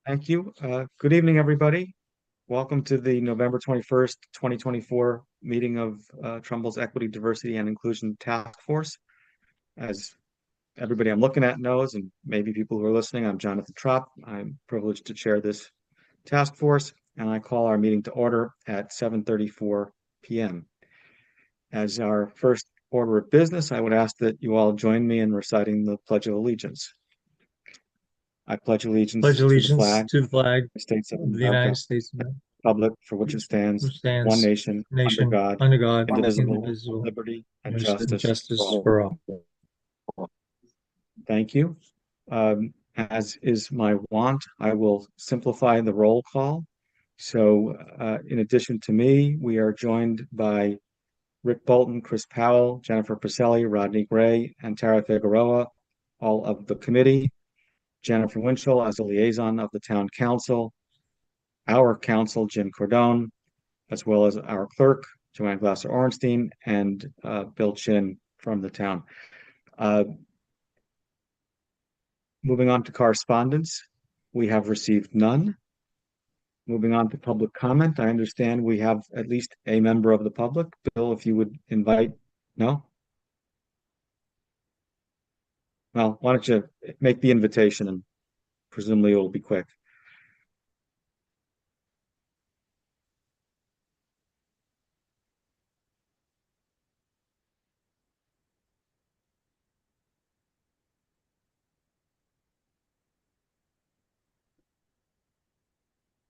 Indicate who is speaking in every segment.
Speaker 1: Thank you. Good evening, everybody. Welcome to the November 21st, 2024 meeting of Trumbull's Equity, Diversity, and Inclusion Task Force. As everybody I'm looking at knows, and maybe people who are listening, I'm Jonathan Trop. I'm privileged to chair this task force, and I call our meeting to order at 7:34 p.m. As our first order of business, I would ask that you all join me in reciting the Pledge of Allegiance. I pledge
Speaker 2: Pledge
Speaker 1: allegiance to the
Speaker 2: allegiance
Speaker 1: flag
Speaker 2: to the flag
Speaker 1: the States of
Speaker 2: of the
Speaker 1: America,
Speaker 2: United States of America,
Speaker 1: republic for which it stands,
Speaker 2: which
Speaker 1: one
Speaker 2: stands
Speaker 1: nation, under
Speaker 2: nation
Speaker 1: God,
Speaker 2: under God,
Speaker 1: indivisible, with
Speaker 2: indivisible,
Speaker 1: liberty and
Speaker 2: and
Speaker 1: justice for
Speaker 2: justice
Speaker 1: all.
Speaker 2: for all.
Speaker 1: Thank you. As is my wont, I will simplify the roll call. So, in addition to me, we are joined by Rick Bolton, Chris Powell, Jennifer Pacelli, Rodney Gray, and Tara Figueroa, all of the committee. Jennifer Winchell as a liaison of the town council, our council, Jim Cordone, as well as our clerk, Joanne Glasser-Orenstein, and Bill Chin from the town. Uh, Moving on to correspondence, we have received none. Moving on to public comment, I understand we have at least a member of the public. Bill, if you would invite, no? Well, why don't you make the invitation and presumably it will be quick.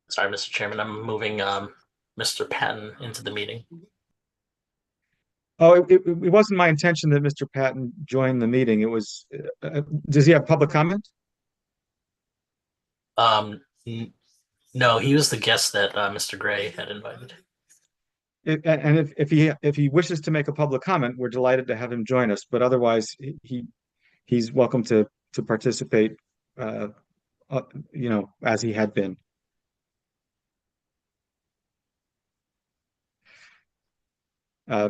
Speaker 3: Sorry, Mr. Chairman, I'm moving Mr. Patton into the meeting.
Speaker 1: Oh, it wasn't my intention that Mr. Patton join the meeting. It was, does he have public comment?
Speaker 3: Um, no, he was the guest that Mr. Gray had invited.
Speaker 1: And if he wishes to make a public comment, we're delighted to have him join us. But otherwise, he's welcome to participate, uh, uh, as he had been. Uh,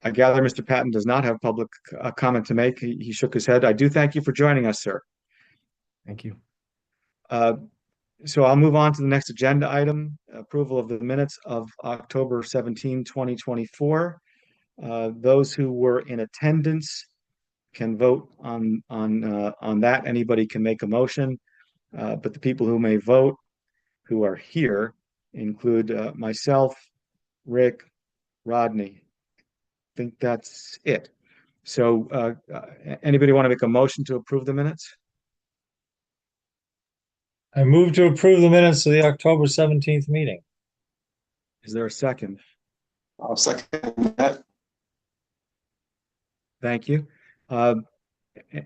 Speaker 1: I gather Mr. Patton does not have public comment to make. He shook his head. I do thank you for joining us, sir.
Speaker 4: Thank you.
Speaker 1: Uh, so I'll move on to the next agenda item, approval of the minutes of October 17, 2024. Those who were in attendance can vote on that. Anybody can make a motion, but the people who may vote who are here include myself, Rick, Rodney. I think that's it. So, anybody want to make a motion to approve the minutes?
Speaker 2: I move to approve the minutes of the October 17th meeting.
Speaker 1: Is there a second?
Speaker 4: I'll second that.
Speaker 1: Thank you.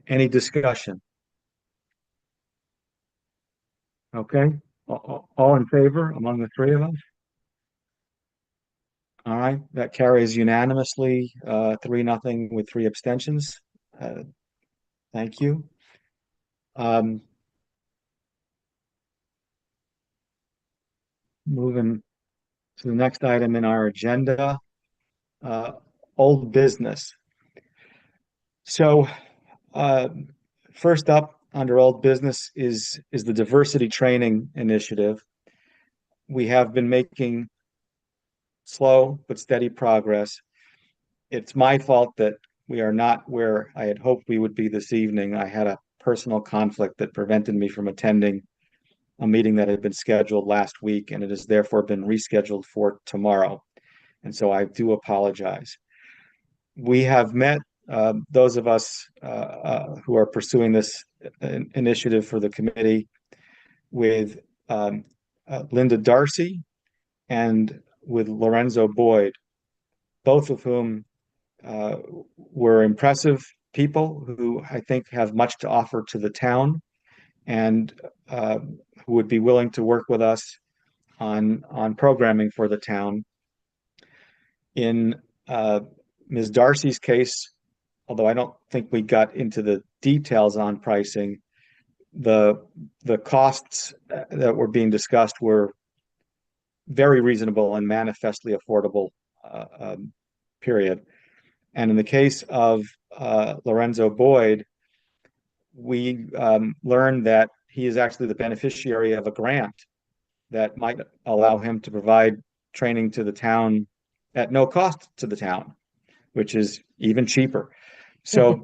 Speaker 1: Any discussion? Okay. All in favor among the three of us? All right, that carries unanimously, 3-0 with 3 abstentions. Thank you. Moving to the next item in our agenda, uh, old business. So, uh, first up under old business is the diversity training initiative. We have been making slow but steady progress. It's my fault that we are not where I had hoped we would be this evening. I had a personal conflict that prevented me from attending a meeting that had been scheduled last week, and it has therefore been rescheduled for tomorrow. And so I do apologize. We have met, those of us who are pursuing this initiative for the committee, with Linda Darcy and with Lorenzo Boyd, both of whom were impressive people who I think have much to offer to the town, and who would be willing to work with us on programming for the town. In Ms. Darcy's case, although I don't think we got into the details on pricing, the costs that were being discussed were very reasonable and manifestly affordable, period. And in the case of Lorenzo Boyd, we learned that he is actually the beneficiary of a grant that might allow him to provide training to the town at no cost to the town, which is even cheaper. So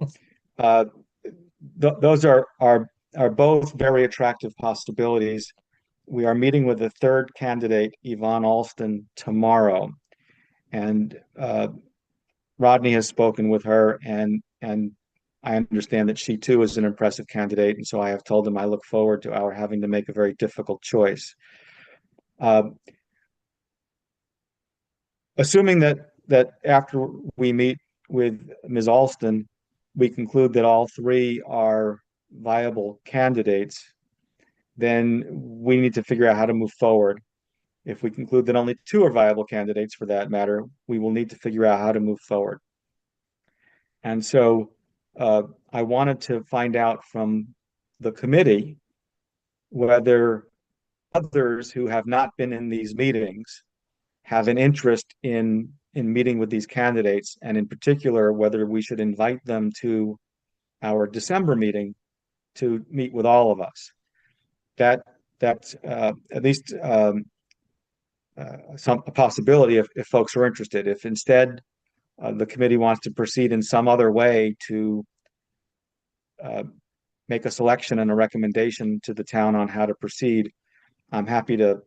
Speaker 1: those are both very attractive possibilities. We are meeting with the third candidate, Yvonne Alston, tomorrow, and Rodney has spoken with her, and I understand that she too is an impressive candidate, and so I have told him I look forward to our having to make a very difficult choice. Assuming that after we meet with Ms. Alston, we conclude that all three are viable candidates, then we need to figure out how to move forward. If we conclude that only two are viable candidates for that matter, we will need to figure out how to move forward. And so I wanted to find out from the committee whether others who have not been in these meetings have an interest in meeting with these candidates, and in particular, whether we should invite them to our December meeting to meet with all of us. That's at least a possibility if folks are interested. If instead the committee wants to proceed in some other way to make a selection and a recommendation to the town on how to proceed, I'm happy to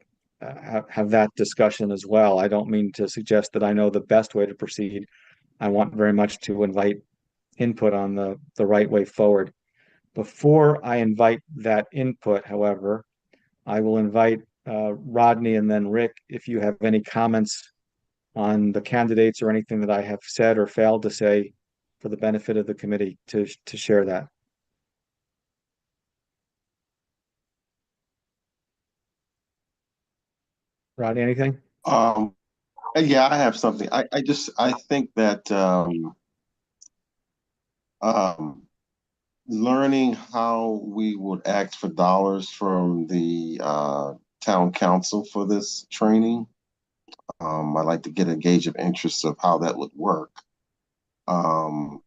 Speaker 1: have that discussion as well. I don't mean to suggest that I know the best way to proceed. I want very much to invite input on the right way forward. Before I invite that input, however, I will invite Rodney and then Rick, if you have any comments on the candidates or anything that I have said or failed to say for the benefit of the committee to share that. Rodney, anything?
Speaker 4: Yeah, I have something. I think that learning how we would ask for dollars from the town council for this training, I'd like to get a gauge of interest of how that would work. And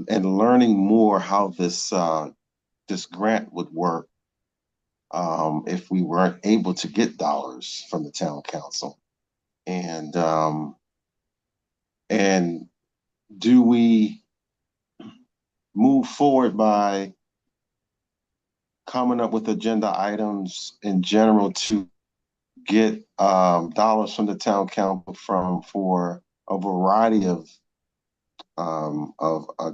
Speaker 4: learning more how this grant would work if we weren't able to get dollars from the town council. And do we move forward by coming up with agenda items in general to get dollars from the town council for a variety of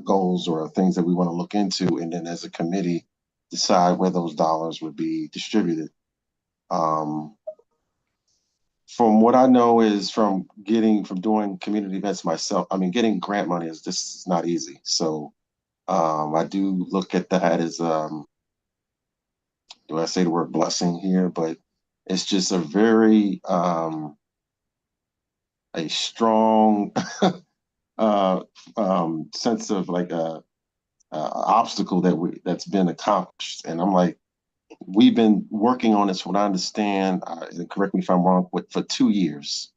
Speaker 4: goals or things that we want to look into, and then as a committee decide where those dollars would be distributed. From what I know is from doing community events myself, I mean, getting grant money is not easy. So I do look at that as, do I say the word blessing here? But it's just a very, a strong sense of like a obstacle that's been accomplished. And I'm like, we've been working on this, what I understand, correct me if I'm wrong, for 2 years.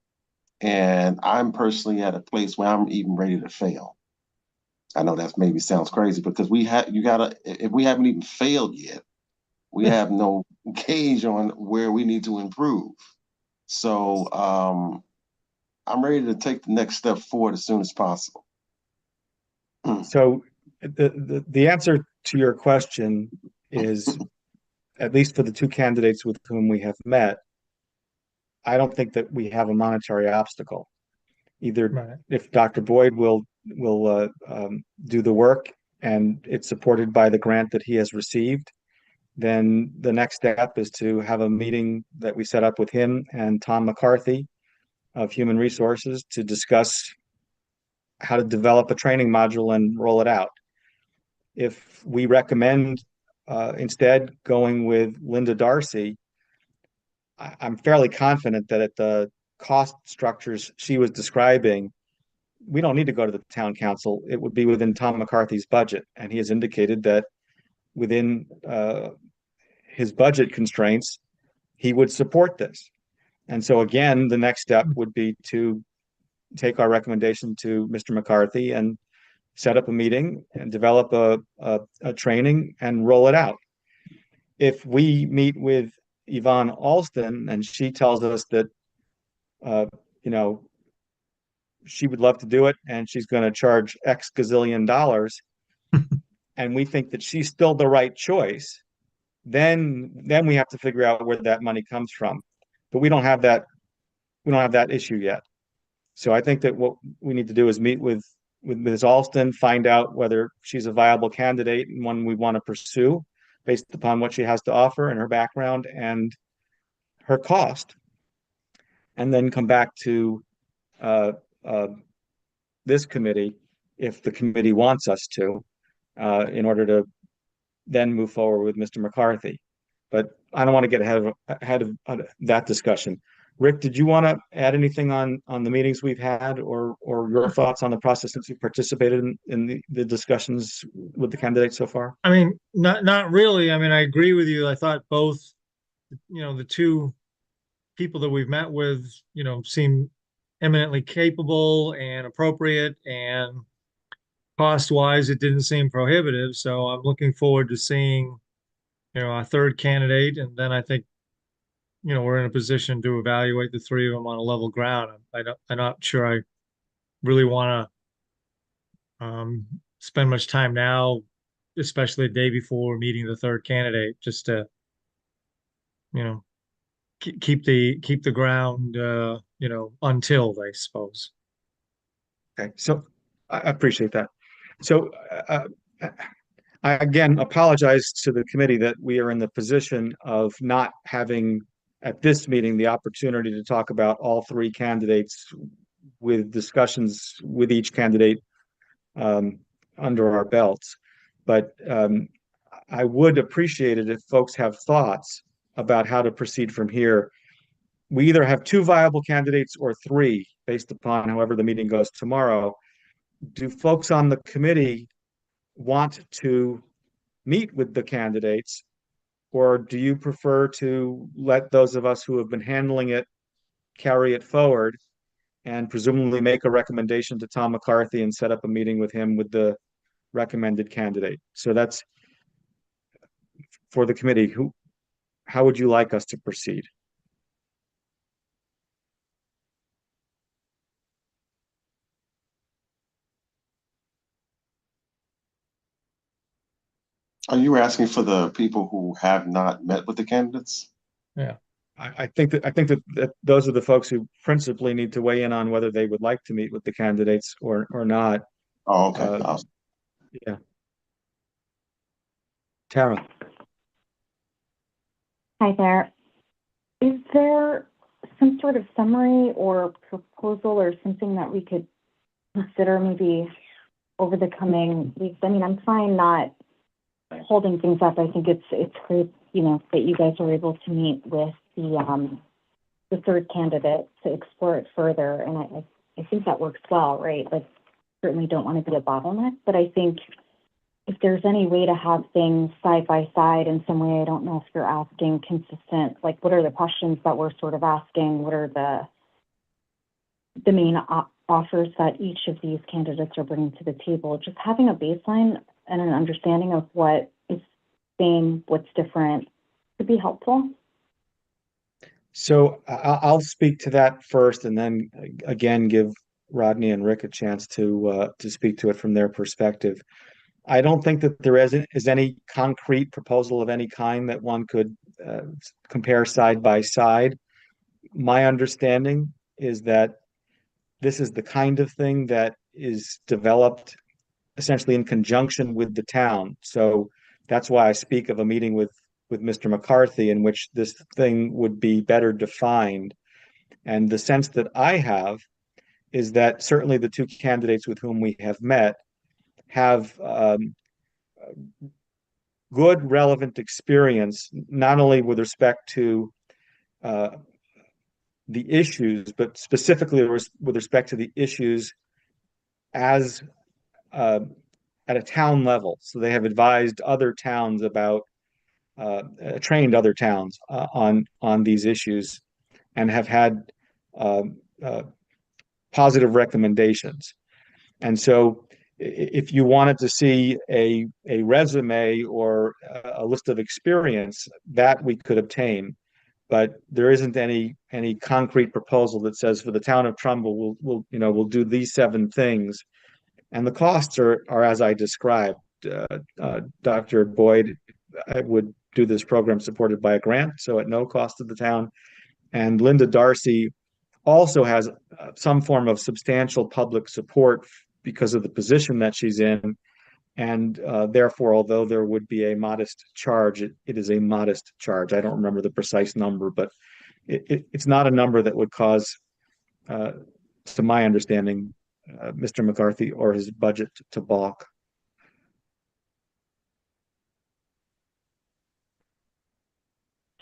Speaker 4: And I'm personally at a place where I'm even ready to fail. I know that maybe sounds crazy because if we haven't even failed yet, we have no gauge on where we need to improve. So I'm ready to take the next step forward as soon as possible.
Speaker 1: So the answer to your question is, at least for the two candidates with whom we have met, I don't think that we have a monetary obstacle. Either
Speaker 2: Right.
Speaker 1: if Dr. Boyd will do the work and it's supported by the grant that he has received, then the next step is to have a meeting that we set up with him and Tom McCarthy of Human Resources to discuss how to develop a training module and roll it out. If we recommend instead going with Linda Darcy, I'm fairly confident that at the cost structures she was describing, we don't need to go to the town council. It would be within Tom McCarthy's budget. And he has indicated that within his budget constraints, he would support this. And so again, the next step would be to take our recommendation to Mr. McCarthy and set up a meeting and develop a training and roll it out. if we meet with Yvonne Alston and she tells us that, uh, you know, she would love to do it and she's going to charge X gazillion dollars, and we think that she's still the right choice, then we have to figure out where that money comes from. But we don't have that issue yet. So I think that what we need to do is meet with Ms. Alston, find out whether she's a viable candidate and one we want to pursue based upon what she has to offer and her background and her cost, and then come back to uh, uh, this committee if the committee wants us to, in order to then move forward with Mr. McCarthy. But I don't want to get ahead of that discussion. Rick, did you want to add anything on the meetings we've had, or your thoughts on the process since you participated in the discussions with the candidates so far?
Speaker 2: I mean, not really. I mean, I agree with you. I thought both, the two people that we've met with, seem eminently capable and appropriate, and cost wise, it didn't seem prohibitive. So I'm looking forward to seeing, a third candidate. And then I think, we're in a position to evaluate the three of them on a level ground. I'm not sure I really want to spend much time now, especially the day before meeting the third candidate, just to, you know, keep the ground, untilled, I suppose.
Speaker 1: Okay, so I appreciate that. So I again apologize to the committee that we are in the position of not having at this meeting the opportunity to talk about all three candidates with discussions with each candidate um, under our belts. But I would appreciate it if folks have thoughts about how to proceed from here. We either have two viable candidates or three, based upon however the meeting goes tomorrow. Do folks on the committee want to meet with the candidates, or do you prefer to let those of us who have been handling it carry it forward and presumably make a recommendation to Tom McCarthy and set up a meeting with him with the recommended candidate? So that's for the committee. How would you like us to proceed?
Speaker 4: Are you asking for the people who have not met with the candidates?
Speaker 2: Yeah.
Speaker 1: I think that those are the folks who principally need to weigh in on whether they would like to meet with the candidates or not.
Speaker 4: Oh, okay.
Speaker 1: Yeah. Tara.
Speaker 5: Hi there. Is there some sort of summary or proposal or something that we could consider maybe over the coming weeks? I mean, I'm fine not holding things up. I think it's great, that you guys are able to meet with the third candidate to explore it further. And I think that works well, right? Like, certainly don't want to be a bottleneck, but I think if there's any way to have things side by side in some way, I don't know if you're asking consistent, like what are the questions that we're sort of asking? What are the main offers that each of these candidates are bringing to the table? Just having a baseline and an understanding of what is same, what's different could be helpful.
Speaker 1: So I'll speak to that first, and then again give Rodney and Rick a chance to speak to it from their perspective. I don't think that there is any concrete proposal of any kind that one could compare side by side. My understanding is that this is the kind of thing that is developed essentially in conjunction with the town. So that's why I speak of a meeting with Mr. McCarthy in which this thing would be better defined. And the sense that I have is that certainly the two candidates with whom we have met have good relevant experience, not only with respect to uh, the issues, but specifically with respect to the issues as uh, at a town level. So they have advised other towns about, trained other towns on these issues, and have had uh, uh, positive recommendations. And so if you wanted to see a resume or a list of experience, that we could obtain. But there isn't any concrete proposal that says for the town of Trumbull, we'll do these 7 things. And the costs are as I described. Dr. Boyd would do this program supported by a grant, so at no cost to the town. And Linda Darcy also has some form of substantial public support because of the position that she's in. And therefore, although there would be a modest charge, it is a modest charge. I don't remember the precise number, but it's not a number that would cause, to my understanding, Mr. McCarthy or his budget to balk.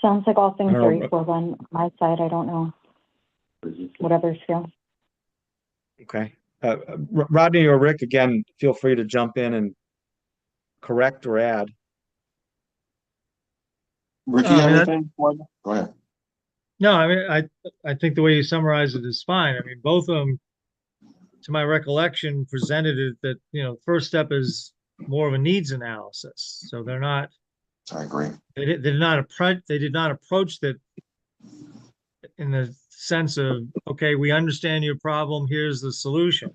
Speaker 5: Sounds like all things
Speaker 1: I don't
Speaker 5: are
Speaker 1: know.
Speaker 5: equal on my side. I don't know what others feel.
Speaker 1: Okay. Rodney or Rick, again, feel free to jump in and correct or add.
Speaker 4: Rick,
Speaker 2: No,
Speaker 4: you
Speaker 2: I
Speaker 4: have
Speaker 2: mean,
Speaker 4: anything? Go ahead.
Speaker 2: No, I mean, I think the way you summarize it is fine. I mean, both of them, to my recollection, presented it that, first step is more of a needs analysis. So they're not,
Speaker 4: I agree.
Speaker 2: they did not approach that in the sense of, okay, we understand your problem, here's the solution.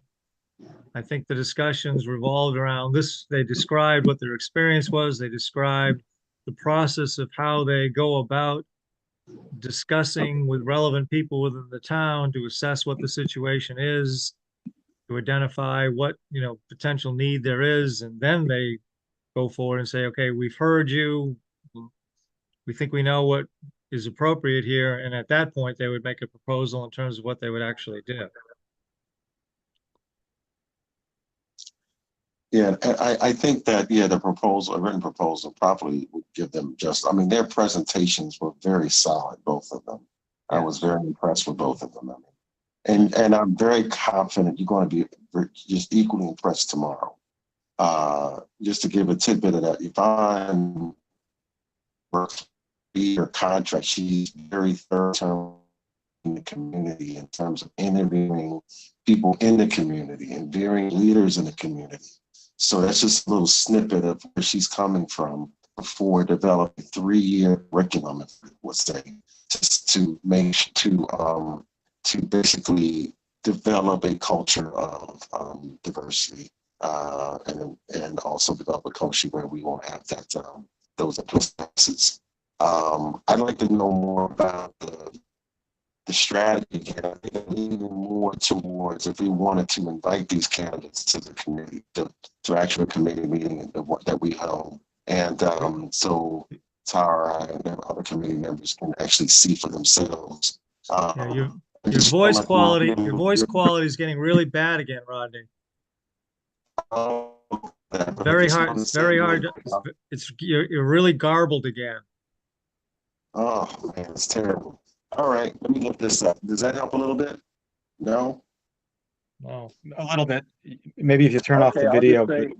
Speaker 2: I think the discussions revolved around this. They described what their experience was. They described the process of how they go about discussing with relevant people within the town to assess what the situation is, to identify what, potential need there is. And then they go forward and say, okay, we've heard you. We think we know what is appropriate here. And at that point, they would make a proposal in terms of what they would actually do.
Speaker 4: Yeah, and I think that, the proposal, a written proposal probably would give them I mean, their presentations were very solid, both of them. I was very impressed with both of them. I mean, and I'm very confident you're going to be just equally impressed tomorrow. Just to give a tidbit of that, Yvonne works her contract. She's very thorough in the community in terms of interviewing people in the community and interviewing leaders in the community. So that's just a little snippet of where she's coming from before developing a 3-year curriculum, if I would say, to basically develop a culture of diversity and also develop a culture where we won't have that those implicit. I'd like to know more about the strategy. I think I'm leaning more towards if we wanted to invite these candidates to the committee, to actual committee meeting that we held. And so Tara and other committee members can actually see for themselves.
Speaker 2: Yeah, your voice quality is getting really bad again, Rodney. Very hard. It's very hard. You're really garbled again.
Speaker 4: Oh man, it's terrible. All right, let me look this up. Does that help a little bit? No?
Speaker 2: No.
Speaker 1: A little bit. Maybe if you turn off the
Speaker 4: I'll
Speaker 1: video.
Speaker 4: just say-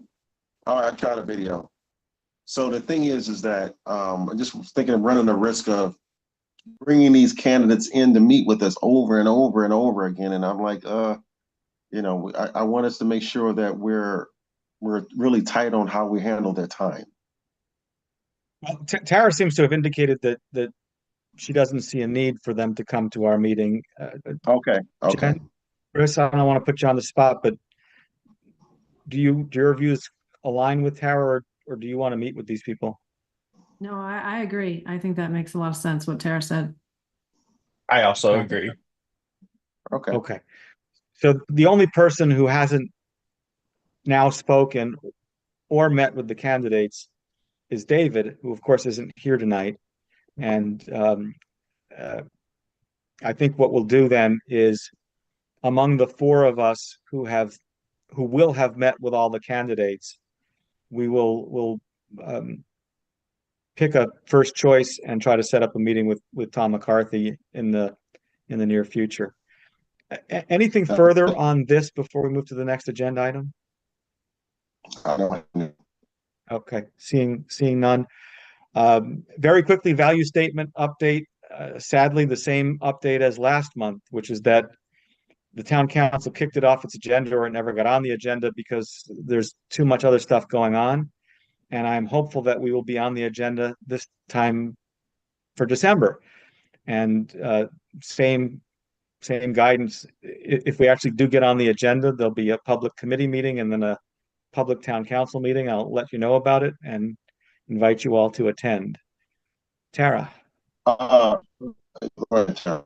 Speaker 4: all right, I tried a video. So the thing is that I'm just thinking of running the risk of bringing these candidates in to meet with us over and over and over again. And I'm like, I want us to make sure that we're really tight on how we handle their time.
Speaker 1: Well, Tara seems to have indicated that she doesn't see a need for them to come to our meeting.
Speaker 4: Okay.
Speaker 1: Jen, Chris, I don't want to put you on the spot, but do your views align with Tara, or do you want to meet with these people?
Speaker 6: No, I agree. I think that makes a lot of sense what Tara said.
Speaker 7: I also
Speaker 1: Okay.
Speaker 7: agree.
Speaker 4: Okay.
Speaker 1: Okay. So the only person who hasn't now spoken or met with the candidates is David, who of course isn't here tonight. And I think what we'll do then is, among the 4 of us who will have met with all the candidates, we'll pick a first choice and try to set up a meeting with Tom McCarthy in the near future. Anything further on this before we move to the next agenda item? Okay, seeing none. Very quickly, value statement update. Sadly, the same update as last month, which is that the town council kicked it off its agenda or it never got on the agenda because there's too much other stuff going on. And I'm hopeful that we will be on the agenda this time for December. And same guidance. If we actually do get on the agenda, there'll be a public committee meeting and then a public town council meeting. I'll let you know about it and invite you all to attend. Tara.
Speaker 4: Go ahead, Tara.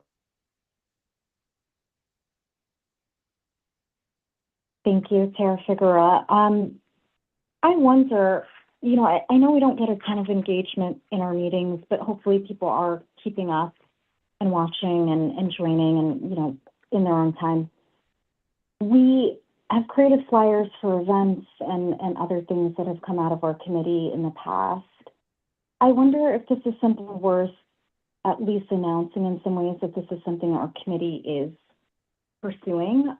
Speaker 5: Thank you, Tara Figueroa. I wonder, you know, I know we don't get a ton of engagement in our meetings, but hopefully people are keeping up and watching and joining and, you know, in their own time. We have created flyers for events and other things that have come out of our committee in the past. I wonder if this is simply worth at least announcing in some ways that this is something our committee is pursuing.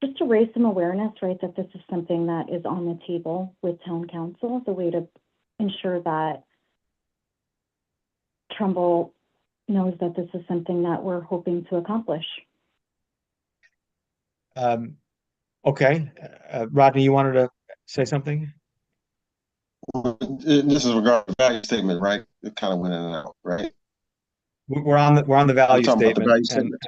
Speaker 5: Just to raise some awareness, right, that this is something that is on the table with town council as a way to ensure that Trumbull knows that this is something that we're hoping to accomplish.
Speaker 1: Okay. Rodney, you wanted to say something?
Speaker 4: This is regarding the value statement, right? It kind of went in and out, right?
Speaker 1: We're on the value
Speaker 4: talking about the
Speaker 1: statement.
Speaker 4: value statement.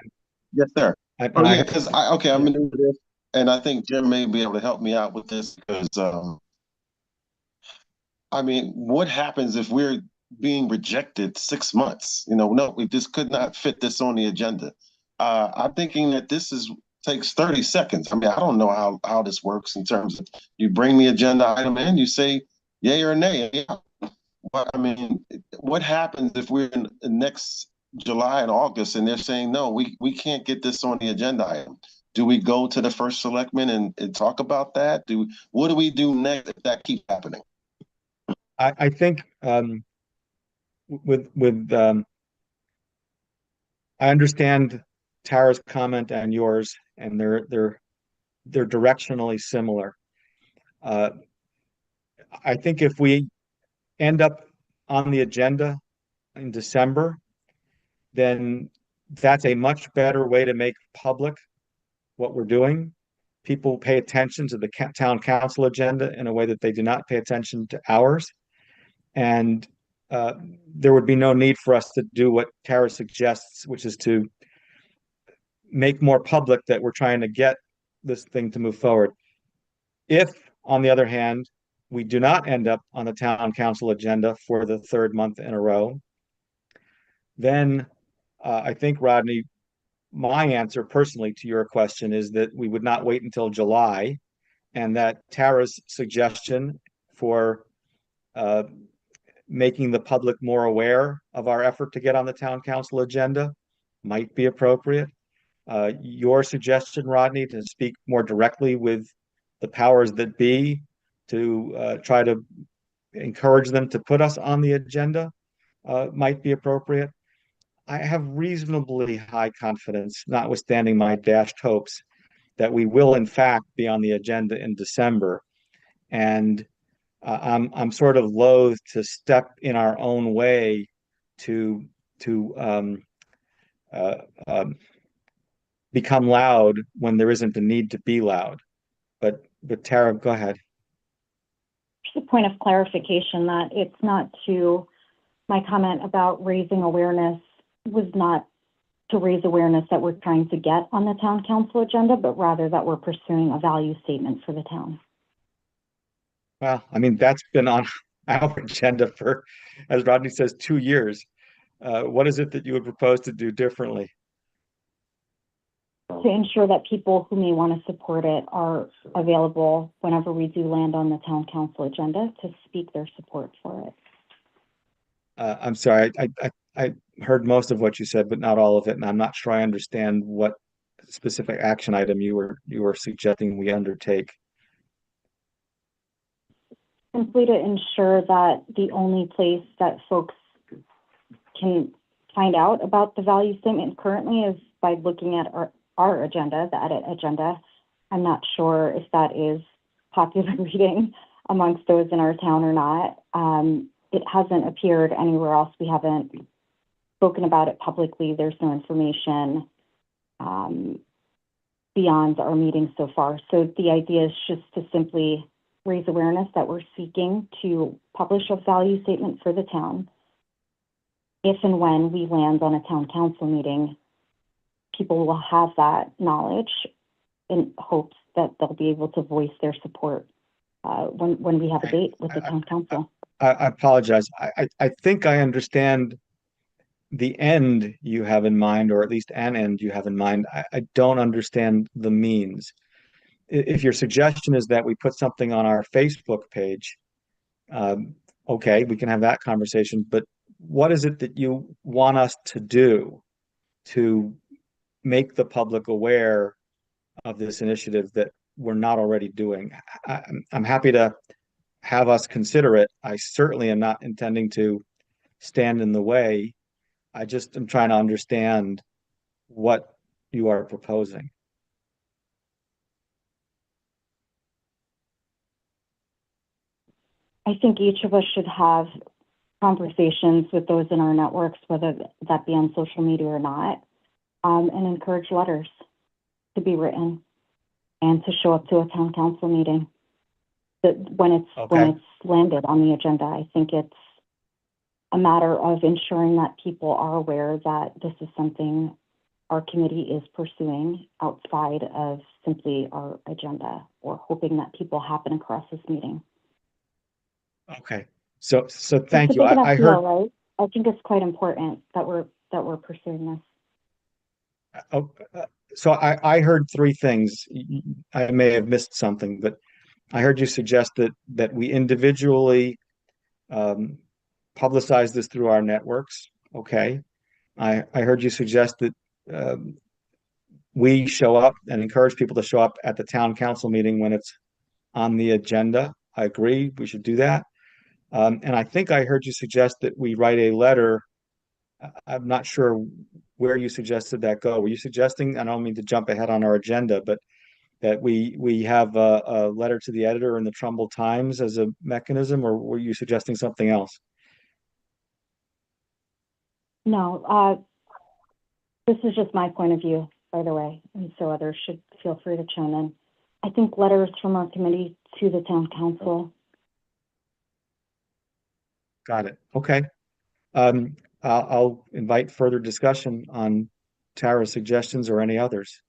Speaker 4: Yes, sir.
Speaker 1: And
Speaker 4: Oh,
Speaker 1: I
Speaker 4: yeah, because I'm new to this, and I think Jim may be able to help me out with this because, I mean, what happens if we're being rejected 6 months? You know, no, we just could not fit this on the agenda. I'm thinking that takes 30 seconds. I mean, I don't know how this works in terms of you bring the agenda item in, you say yay or nay. Yeah. But I mean, what happens if we're in the next July and August and they're saying, no, we can't get this on the agenda item? Do we go to the first selectman and talk about that? What do we do next if that keeps happening?
Speaker 1: I think I understand Tara's comment and yours, and they're directionally similar. I think if we end up on the agenda in December, then that's a much better way to make public what we're doing. People pay attention to the town council agenda in a way that they do not pay attention to ours. And there would be no need for us to do what Tara suggests, which is to make more public that we're trying to get this thing to move forward. If, on the other hand, we do not end up on the town council agenda for the third month in a row, then I think, Rodney, my answer personally to your question is that we would not wait until July, and that Tara's suggestion for making the public more aware of our effort to get on the town council agenda might be appropriate. Your suggestion, Rodney, to speak more directly with the powers that be to try to encourage them to put us on the agenda might be appropriate. I have reasonably high confidence, notwithstanding my dashed hopes, that we will in fact be on the agenda in December. And I'm sort of loath to step in our own way to become loud when there isn't a need to be loud. But Tara, go ahead.
Speaker 5: Just a point of clarification that it's not to my comment about raising awareness was not to raise awareness that we're trying to get on the town council agenda, but rather that we're pursuing a value statement for the town.
Speaker 1: Well, I mean, that's been on our agenda for, as Rodney says, 2 years. What is it that you would propose to do differently?
Speaker 5: To ensure that people who may want to support it are available whenever we do land on the town council agenda to speak their support for it.
Speaker 1: I'm sorry, I heard most of what you said, but not all of it, and I'm not sure I understand what specific action item you were suggesting we undertake.
Speaker 5: Simply to ensure that the only place that folks can find out about the value statement currently is by looking at our agenda, the edit agenda. I'm not sure if that is popular reading amongst those in our town or not. It hasn't appeared anywhere else. We haven't spoken about it publicly. There's no information beyond our meeting so far. So the idea is just to simply raise awareness that we're seeking to publish a value statement for the town. If and when we land on a town council meeting, people will have that knowledge in hopes that they'll be able to voice their support when we have a date with the town council.
Speaker 1: I apologize. I think I understand the end you have in mind, or at least an end you have in mind. I don't understand the means. If your suggestion is that we put something on our Facebook page, okay, we can have that conversation, but what is it that you want us to do to make the public aware of this initiative that we're not already doing? I'm happy to have us consider it. I certainly am not intending to stand in the way. I just am trying to understand what you are proposing.
Speaker 5: I think each of us should have conversations with those in our networks, whether that be on social media or not, and encourage letters to be written and to show up to a town council meeting. That when it's landed on the agenda, I think it's a matter of ensuring that people are aware that this is something our committee is pursuing outside of simply our agenda, or hoping that people happen across this meeting.
Speaker 1: Okay. So thank
Speaker 5: It's a
Speaker 1: you.
Speaker 5: big enough
Speaker 1: I
Speaker 5: deal,
Speaker 1: heard.
Speaker 5: right? I think it's quite important that we're pursuing this.
Speaker 1: Oh, so I heard three things. I may have missed something, but I heard you suggest that we individually publicize this through our networks. Okay. I heard you suggest that um, we show up and encourage people to show up at the town council meeting when it's on the agenda. I agree, we should do that. And I think I heard you suggest that we write a letter. I'm not sure where you suggested that go. Were you suggesting, I don't mean to jump ahead on our agenda, but that we have a letter to the editor in the Trumbull Times as a mechanism, or were you suggesting something else?
Speaker 5: No, this is just my point of view, by the way, and so others should feel free to chime in. I think letters from our committee to the town council.
Speaker 1: Got it. Okay. I'll invite further discussion on Tara's suggestions or any others.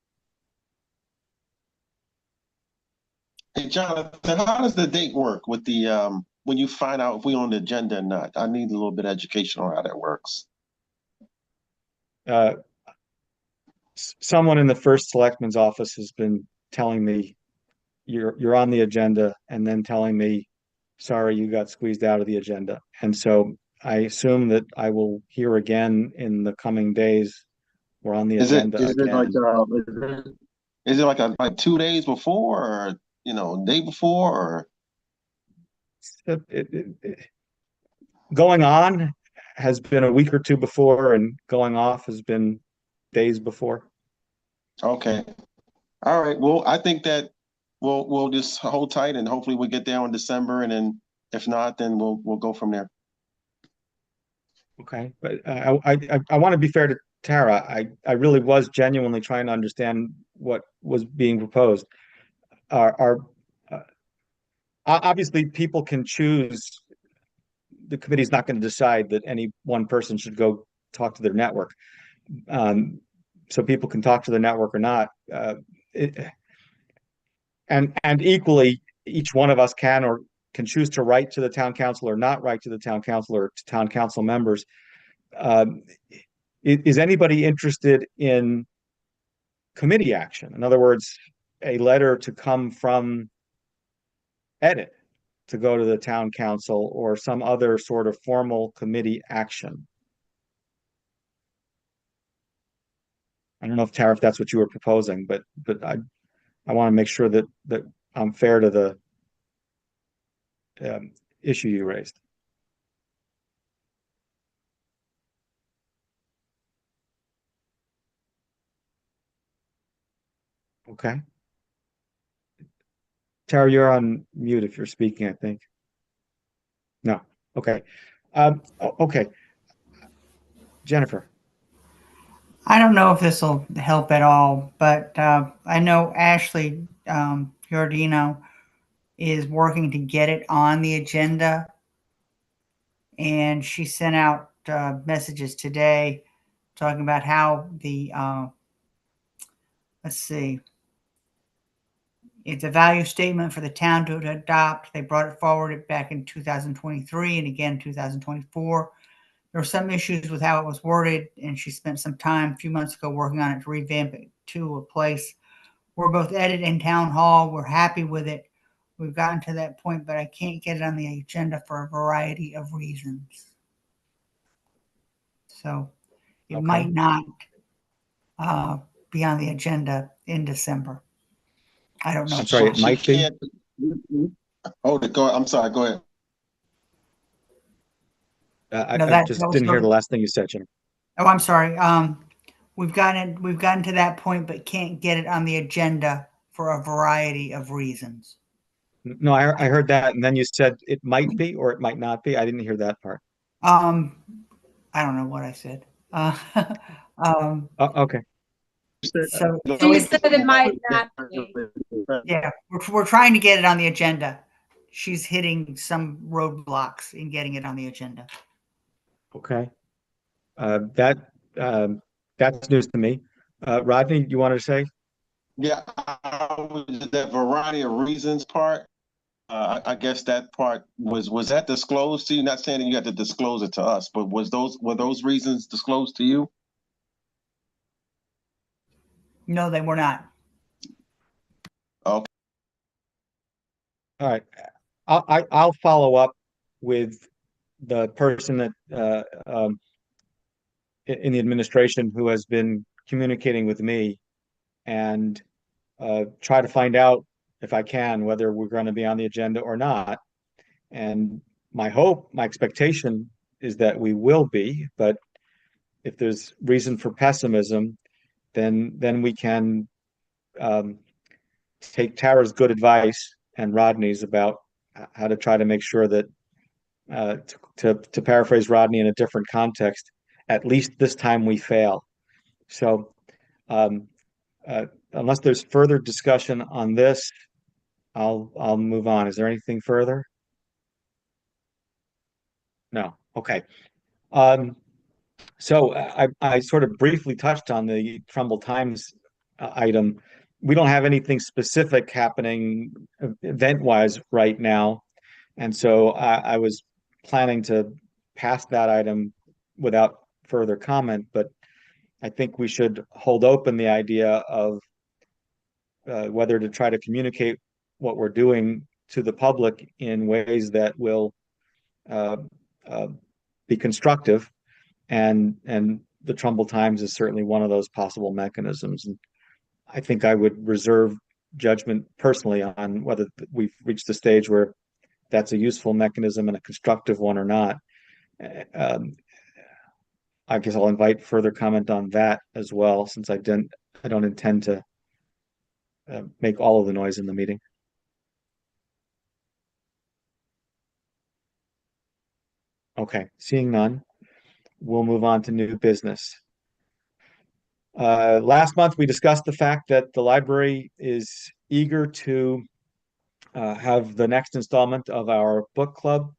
Speaker 4: Hey, Jonathan, how does the date work with the when you find out if we on the agenda or not? I need a little bit of education on how that works.
Speaker 1: Uh, Someone in the first selectman's office has been telling me you're on the agenda, and then telling me, sorry, you got squeezed out of the agenda. And so I assume that I will hear again in the coming days, we're on the agenda
Speaker 4: Is it like
Speaker 1: again.
Speaker 4: is it like like 2 days before, or day before, or
Speaker 1: Going on has been a week or two before, and going off has been days before.
Speaker 4: okay? All right. Well, I think that we'll just hold tight, and hopefully we'll get there in December, and then if not, then we'll go from there.
Speaker 1: Okay, but I want to be fair to Tara. I really was genuinely trying to understand what was being proposed. Are obviously people can choose. The committee's not going to decide that any one person should go talk to their network. So people can talk to the network or not. And equally, each one of us can or can choose to write to the town council or not write to the town council or to town council members. Is anybody interested in committee action? In other words, a letter to come from edit to go to the town council, or some other sort of formal committee action? I don't know if Tara, if that's what you were proposing, but I want to make sure that I'm fair to the issue you raised. Okay. Tara, you're on mute if you're speaking, I think. No. Okay. Okay. Jennifer.
Speaker 8: I don't know if this will help at all, but I know Ashley Giordino is working to get it on the agenda, and she sent out messages today talking about how the let's see, it's a value statement for the town to adopt. They brought it forward back in 2023 and again 2024. There were some issues with how it was worded, and she spent some time a few months ago working on it to revamp it to a place where both edit and town hall. We're happy with it. We've gotten to that point, but I can't get it on the agenda for a variety of reasons. So it
Speaker 1: Okay.
Speaker 8: might not be on the agenda in December. I don't know.
Speaker 1: I'm sorry, it
Speaker 4: She
Speaker 1: might be.
Speaker 4: can't- Hold it, go, I'm sorry, go ahead.
Speaker 1: I,
Speaker 8: No,
Speaker 1: I
Speaker 8: that
Speaker 1: just
Speaker 8: was
Speaker 1: didn't hear
Speaker 8: sort
Speaker 1: the
Speaker 8: of-
Speaker 1: last thing you said, Jim.
Speaker 8: Oh, I'm sorry. We've gotten to that point, but can't get it on the agenda for a variety of reasons.
Speaker 1: No, I heard that, and then you said it might be or it might not be. I didn't hear that part.
Speaker 8: I don't know what I said.
Speaker 1: Okay.
Speaker 8: So
Speaker 9: She said it might not be.
Speaker 8: yeah, we're trying to get it on the agenda. She's hitting some roadblocks in getting it on the agenda.
Speaker 1: Okay. That's news to me. Rodney, you wanted to say?
Speaker 4: Yeah, that variety of reasons part, I guess that part was that disclosed to you? Not saying that you had to disclose it to us, but were those reasons disclosed to you?
Speaker 8: No, they were not.
Speaker 1: All right. I'll follow up with the person that in the administration who has been communicating with me and try to find out if I can whether we're going to be on the agenda or not. And my hope, my expectation is that we will be, but if there's reason for pessimism, then we can take Tara's good advice and Rodney's about how to try to make sure that to paraphrase Rodney in a different context, at least this time we fail. So um, unless there's further discussion on this, I'll move on. Is there anything further? No. Okay. So I sort of briefly touched on the Trumbull Times item. We don't have anything specific happening event-wise right now, and so I was planning to pass that item without further comment, but I think we should hold open the idea of whether to try to communicate what we're doing to the public in ways that will uh, uh, be constructive, and the Trumbull Times is certainly one of those possible mechanisms. And I think I would reserve judgment personally on whether we've reached the stage where that's a useful mechanism and a constructive one or not. Um, I guess I'll invite further comment on that as well, since I don't intend to make all of the noise in the meeting. Okay, seeing none, we'll move on to new business. Last month, we discussed the fact that the library is eager to have the next installment of our book club.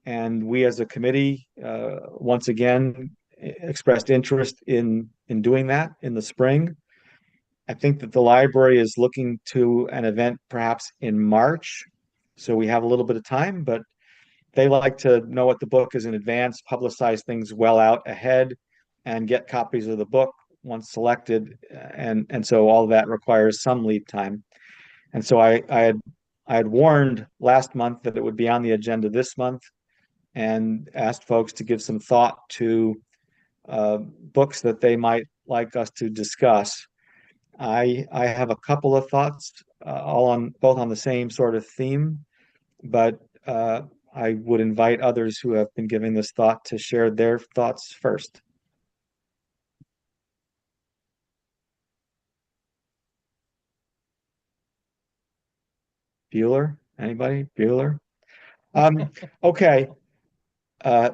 Speaker 1: And we as a committee, once again, expressed interest in doing that in the spring. I think that the library is looking to an event perhaps in March. So we have a little bit of time, but they like to know what the book is in advance, publicize things well out ahead, and get copies of the book once selected. And so all of that requires some lead time. And so I had warned last month that it would be on the agenda this month and asked folks to give some thought to books that they might like us to discuss. I have a couple of thoughts, both on the same sort of theme, but I would invite others who have been giving this thought to share their thoughts first. Bueller? Anybody? Bueller? Okay. Uh,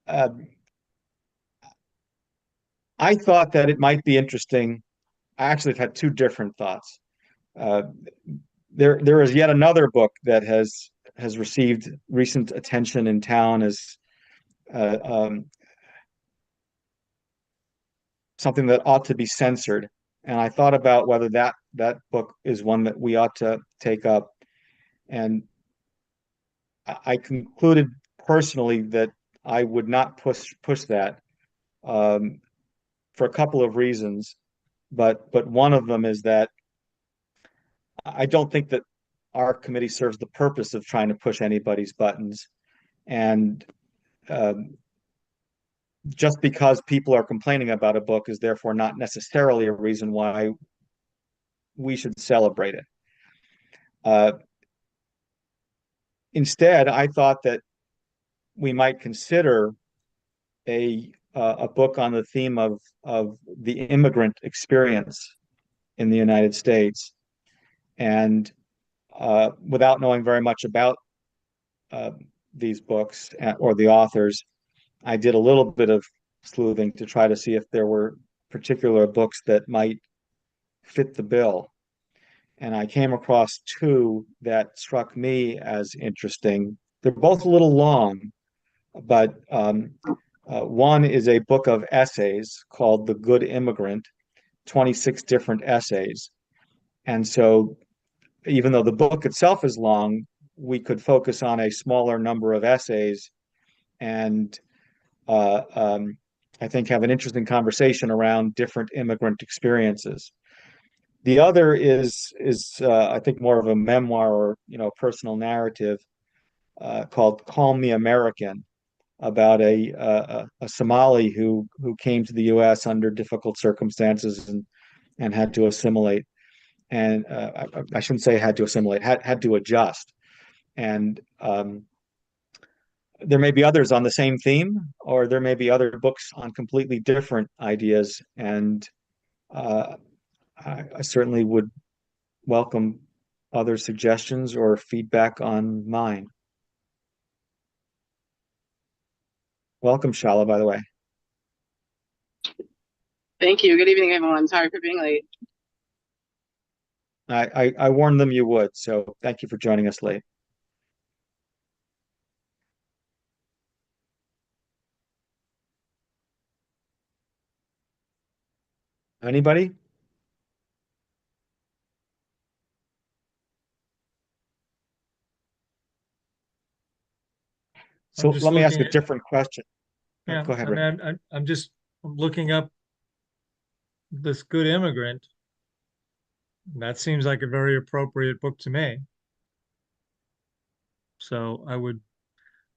Speaker 1: uh, I thought that it might be interesting. I actually have had two different thoughts. Uh, there is yet another book that has received recent attention in town as uh, um, something that ought to be censored. And I thought about whether that book is one that we ought to take up. And I concluded personally that I would not push that um, for a couple of reasons. But one of them is that I don't think that our committee serves the purpose of trying to push anybody's buttons. And um, just because people are complaining about a book is therefore not necessarily a reason why we should celebrate it. Uh, Instead, I thought that we might consider a book on the theme of the immigrant experience in the United States. And without knowing very much about uh, these books or the authors, I did a little bit of sleuthing to try to see if there were particular books that might fit the bill. And I came across two that struck me as interesting. They're both a little long, but one is a book of essays called The Good Immigrant, 26 different essays. And so, even though the book itself is long, we could focus on a smaller number of essays and uh, um, I think have an interesting conversation around different immigrant experiences. The other is I think more of a memoir or personal narrative called "Call Me American," about a Somali who came to the U.S. under difficult circumstances and had to assimilate. And I shouldn't say had to assimilate, had to adjust. And there may be others on the same theme, or there may be other books on completely different ideas. And uh, I certainly would welcome other suggestions or feedback on mine. Welcome, Shala, by the way.
Speaker 10: Thank you. Good evening, everyone. Sorry for being late.
Speaker 1: I warned them you would, so thank you for joining us late. Anybody? So
Speaker 2: just
Speaker 1: let me ask a
Speaker 2: looking at-
Speaker 1: different question.
Speaker 2: Yeah,
Speaker 1: Go ahead,
Speaker 2: I
Speaker 1: Rick.
Speaker 2: mean, I'm looking up this Good Immigrant. That seems like a very appropriate book to me. So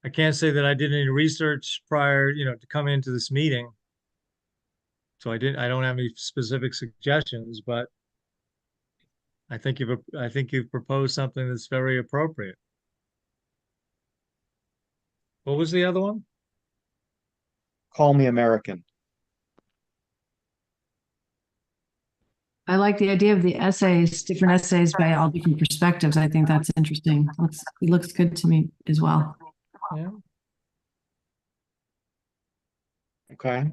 Speaker 2: I can't say that I did any research prior, to come into this meeting. So I don't have any specific suggestions, but I think you've proposed something that's very appropriate. What was the other one?
Speaker 1: Call Me American.
Speaker 6: I like the idea of the essays, different essays by all different perspectives. I think that's interesting. It looks good to me as well.
Speaker 2: Yeah.
Speaker 1: Okay.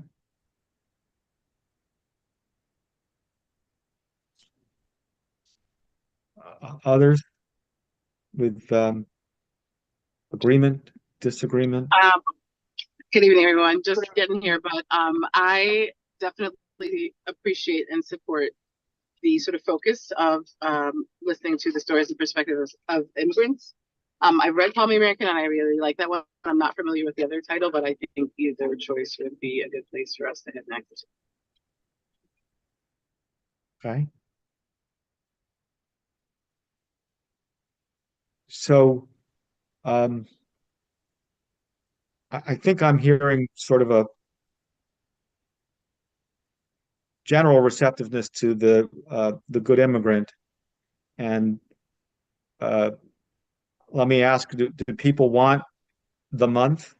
Speaker 1: Others with agreement, disagreement?
Speaker 10: Good evening, everyone. Just getting here, but I definitely appreciate and support the sort of focus of listening to the stories and perspectives of immigrants. I've read Call Me American and I really like that one. I'm not familiar with the other title, but I think either choice would be a good place for us to head next.
Speaker 1: Okay. So I think I'm hearing sort of a general receptiveness to the Good Immigrant. And let me ask, do people want the month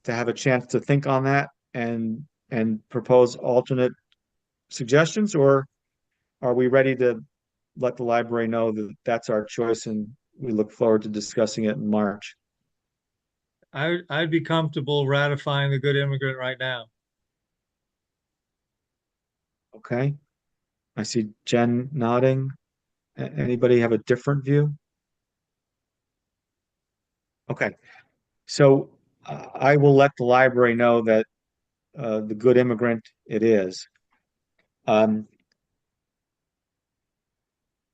Speaker 1: to have a chance to think on that and propose alternate suggestions, or are we ready to let the library know that that's our choice and we look forward to discussing it in March?
Speaker 2: I'd be comfortable ratifying the Good Immigrant right now.
Speaker 1: Okay. I see Jen nodding. Anybody have a different view? Okay. So I will let the library know that the good immigrant it is. Um,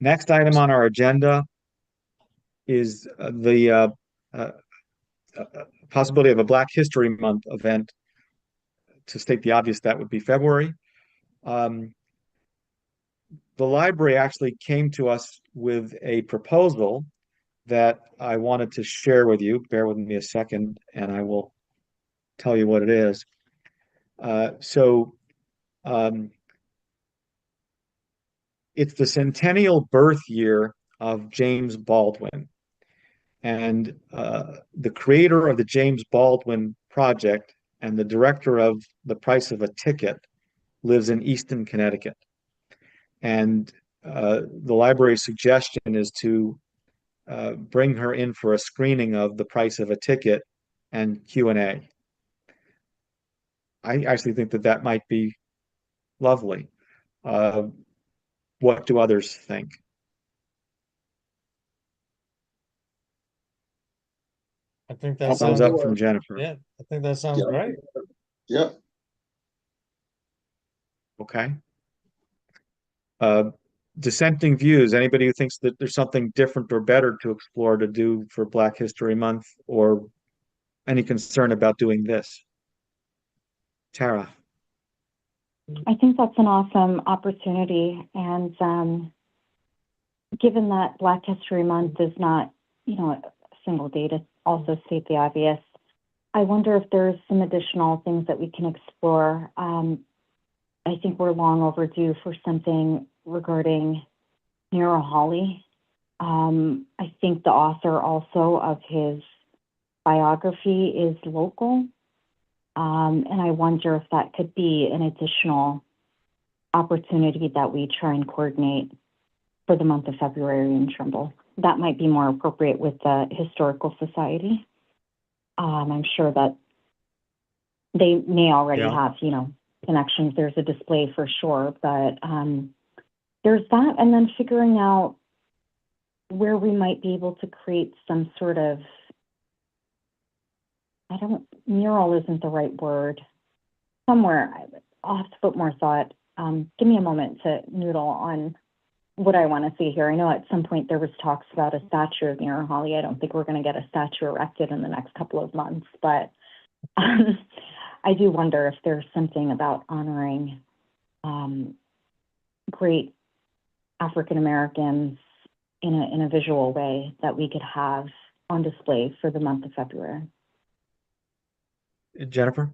Speaker 1: Next item on our agenda is the uh, possibility of a Black History Month event. To state the obvious, that would be February. Um, the library actually came to us with a proposal that I wanted to share with you. Bear with me a second, and I will tell you what it is. So um, it's the centennial birth year of James Baldwin. And the creator of the James Baldwin Project and the director of The Price of a Ticket lives in Easton, Connecticut. And the library's suggestion is to bring her in for a screening of The Price of a Ticket and Q&A. I actually think that that might be lovely. What do others think?
Speaker 2: I think that
Speaker 1: Thumbs
Speaker 2: sounds,
Speaker 1: up from Jennifer.
Speaker 2: yeah, I think that sounds
Speaker 4: Yeah.
Speaker 2: great.
Speaker 4: Yeah.
Speaker 1: Okay. Dissenting views. Anybody who thinks that there's something different or better to explore to do for Black History Month, or any concern about doing this? Tara.
Speaker 5: I think that's an awesome opportunity. And given that Black History Month is not, a single day, to also state the obvious, I wonder if there's some additional things that we can explore. I think we're long overdue for something regarding Nero Hawley. I think the author also of his biography is local. And I wonder if that could be an additional opportunity that we try and coordinate for the month of February in Trimble. That might be more appropriate with the Historical Society. I'm sure that they may already have, connections. There's a display for sure, but there's that. And then figuring out where we might be able to create some sort of, mural isn't the right word. Somewhere, I'll have to put more thought. Give me a moment to noodle on what I want to see here. I know at some point there was talks about a statue of Nero Hawley. I don't think we're going to get a statue erected in the next couple of months, but I do wonder if there's something about honoring great African Americans in a visual way that we could have on display for the month of February.
Speaker 1: Jennifer?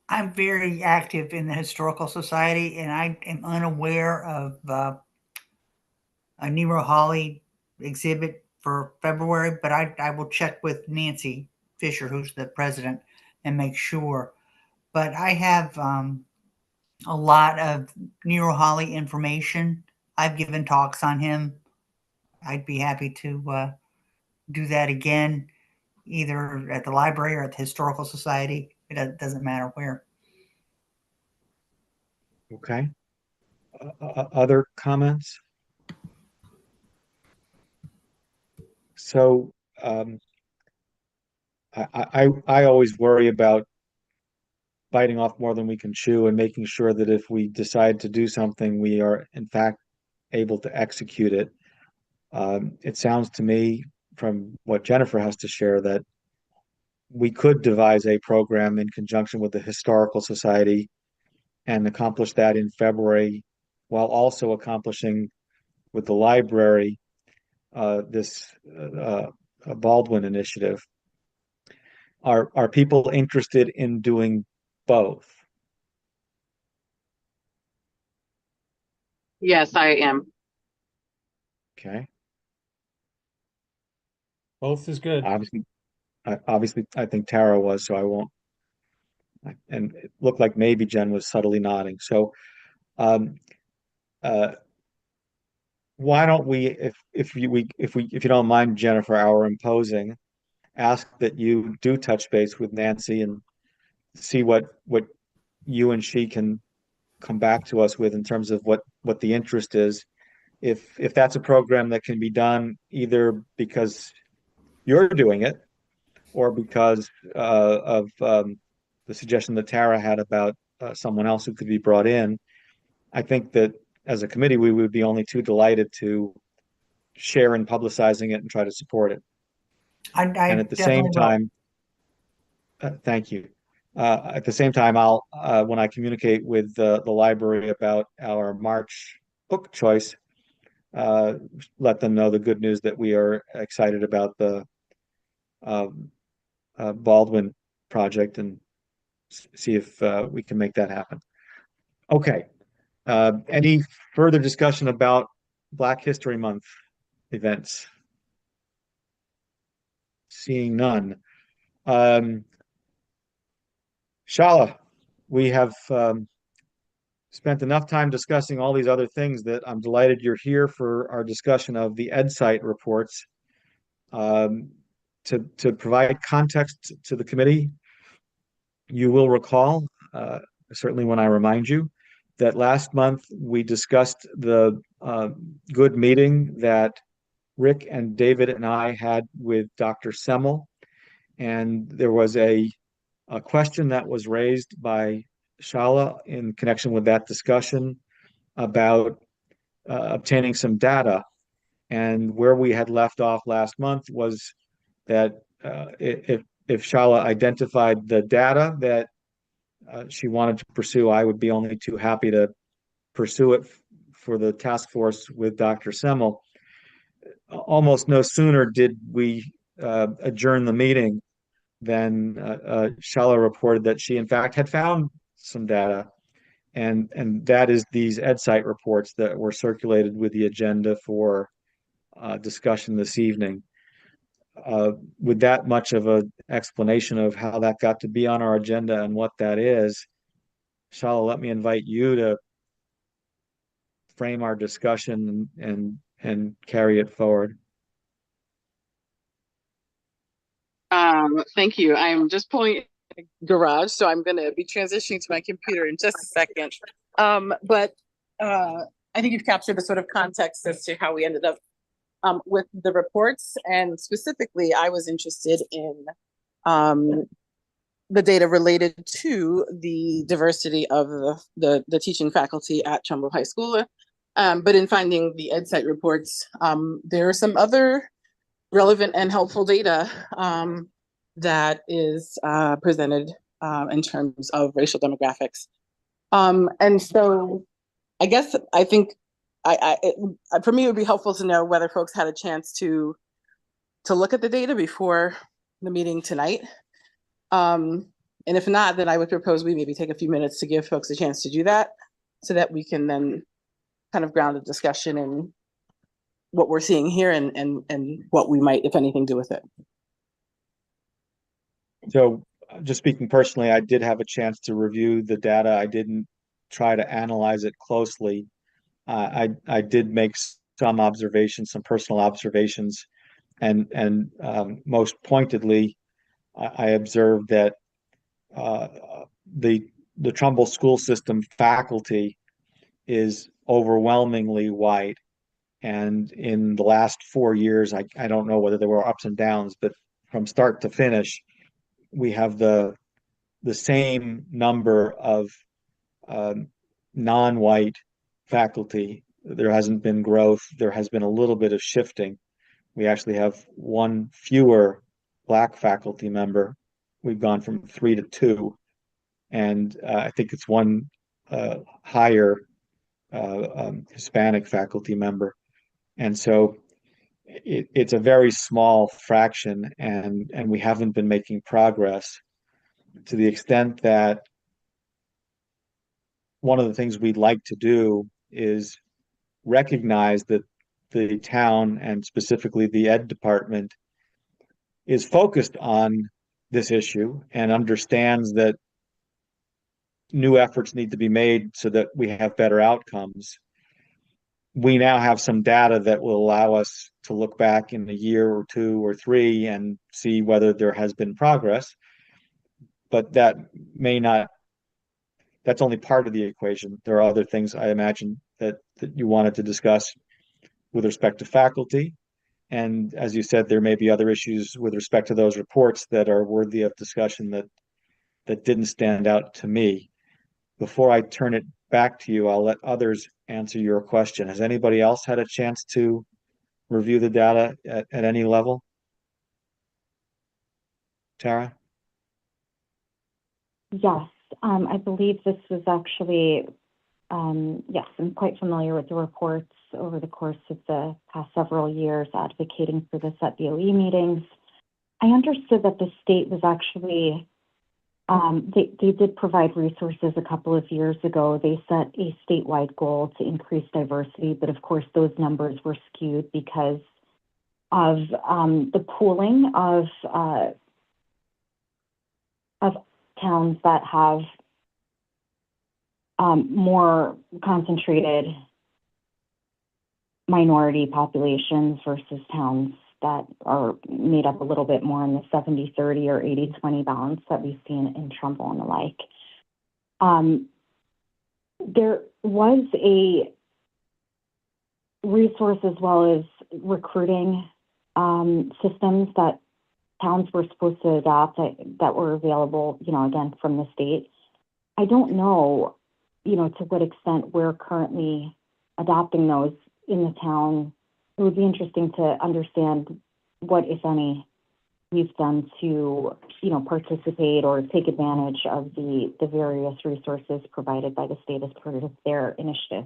Speaker 8: I'm very active in the Historical Society, and I am unaware of a Nero Hawley exhibit for February, but I will check with Nancy Fisher, who's the president, and make sure. But I have a lot of Nero Hawley information. I've given talks on him. I'd be happy to do that again, either at the library or at the Historical Society. It doesn't matter where.
Speaker 1: Okay. Other comments? So I always worry about biting off more than we can chew and making sure that if we decide to do something, we are in fact able to execute it. It sounds to me from what Jennifer has to share that we could devise a program in conjunction with the Historical Society and accomplish that in February, while also accomplishing with the library this Baldwin initiative. Are people interested in doing both?
Speaker 10: Yes, I am.
Speaker 1: Okay.
Speaker 2: Both is good.
Speaker 1: Obviously, I think Tara was, so I won't. And it looked like maybe Jen was subtly nodding. So, um, why don't we, if you don't mind, Jennifer, our imposing, ask that you do touch base with Nancy and see what you and she can come back to us with in terms of what the interest is. If that's a program that can be done either because you're doing it or because of the suggestion that Tara had about someone else who could be brought in, I think that as a committee, we would be only too delighted to share in publicizing it and try to support it. And at the same
Speaker 8: definitely will.
Speaker 1: time, thank you. At the same time, I'll when I communicate with the library about our March book choice, let them know the good news that we are excited about the Baldwin project and see if we can make that happen. Okay. Any further discussion about Black History Month events? Seeing none. Shala, we have spent enough time discussing all these other things that I'm delighted you're here for our discussion of the EdSite reports. To provide context to the committee, you will recall, certainly when I remind you, that last month we discussed the good meeting that Rick and David and I had with Dr. Semmel, and there was a question that was raised by Shala in connection with that discussion about obtaining some data. And where we had left off last month was that if Shala identified the data that she wanted to pursue, I would be only too happy to pursue it for the task force with Dr. Semmel. Almost no sooner did we adjourn the meeting than Shala reported that she in fact had found some data, and that is these EdSite reports that were circulated with the agenda for discussion this evening. With that much of an explanation of how that got to be on our agenda and what that is, Shala, let me invite you to frame our discussion and carry it forward.
Speaker 10: Thank you. I'm just pulling garage, so I'm going to be transitioning to my computer in just a second. But I think you've captured the sort of context as to how we ended up with the reports, and specifically, I was interested in the data related to the diversity of the teaching faculty at Trumbull High School. But in finding the EdSite reports, there are some other relevant and helpful data that is presented in terms of racial demographics. And so I guess I think for me, it would be helpful to know whether folks had a chance to look at the data before the meeting tonight. And if not, then I would propose we maybe take a few minutes to give folks a chance to do that so that we can then kind of ground the discussion in what we're seeing here and what we might, if anything, do with it.
Speaker 1: So just speaking personally, I did have a chance to review the data. I didn't try to analyze it closely. I did make some observations, some personal observations, and most pointedly, I observed that the Trumbull school system faculty is overwhelmingly white. And in the last 4 years, I don't know whether there were ups and downs, but from start to finish, we have the same number of non-white faculty. There hasn't been growth. There has been a little bit of shifting. We actually have one fewer Black faculty member. We've gone from 3 to 2, and I think it's one higher Hispanic faculty member. And so it's a very small fraction, and we haven't been making progress to the extent that one of the things we'd like to do is recognize that the town, and specifically the ed department, is focused on this issue and understands that new efforts need to be made so that we have better outcomes. We now have some data that will allow us to look back in a year or 2 or 3 and see whether there has been progress, but that may not that's only part of the equation. There are other things I imagine that you wanted to discuss with respect to faculty. And as you said, there may be other issues with respect to those reports that are worthy of discussion that didn't stand out to me. Before I turn it back to you, I'll let others answer your question. Has anybody else had a chance to review the data at any level? Tara?
Speaker 5: Yes, I believe this was actually, yes, I'm quite familiar with the reports over the course of the past several years advocating for this at BOE meetings. I understood that the state was actually, they did provide resources a couple of years ago. They set a statewide goal to increase diversity, but of course those numbers were skewed because of the pooling of towns that have more concentrated minority populations versus towns that are made up a little bit more in the 70-30 or 80-20 balance that we've seen in Trumbull and the like. There was a resource as well as recruiting systems that towns were supposed to adopt that were available, again, from the state. I don't know, to what extent we're currently adopting those in the town. It would be interesting to understand what, if any, we've done to, participate or take advantage of the various resources provided by the state as part of their initiative.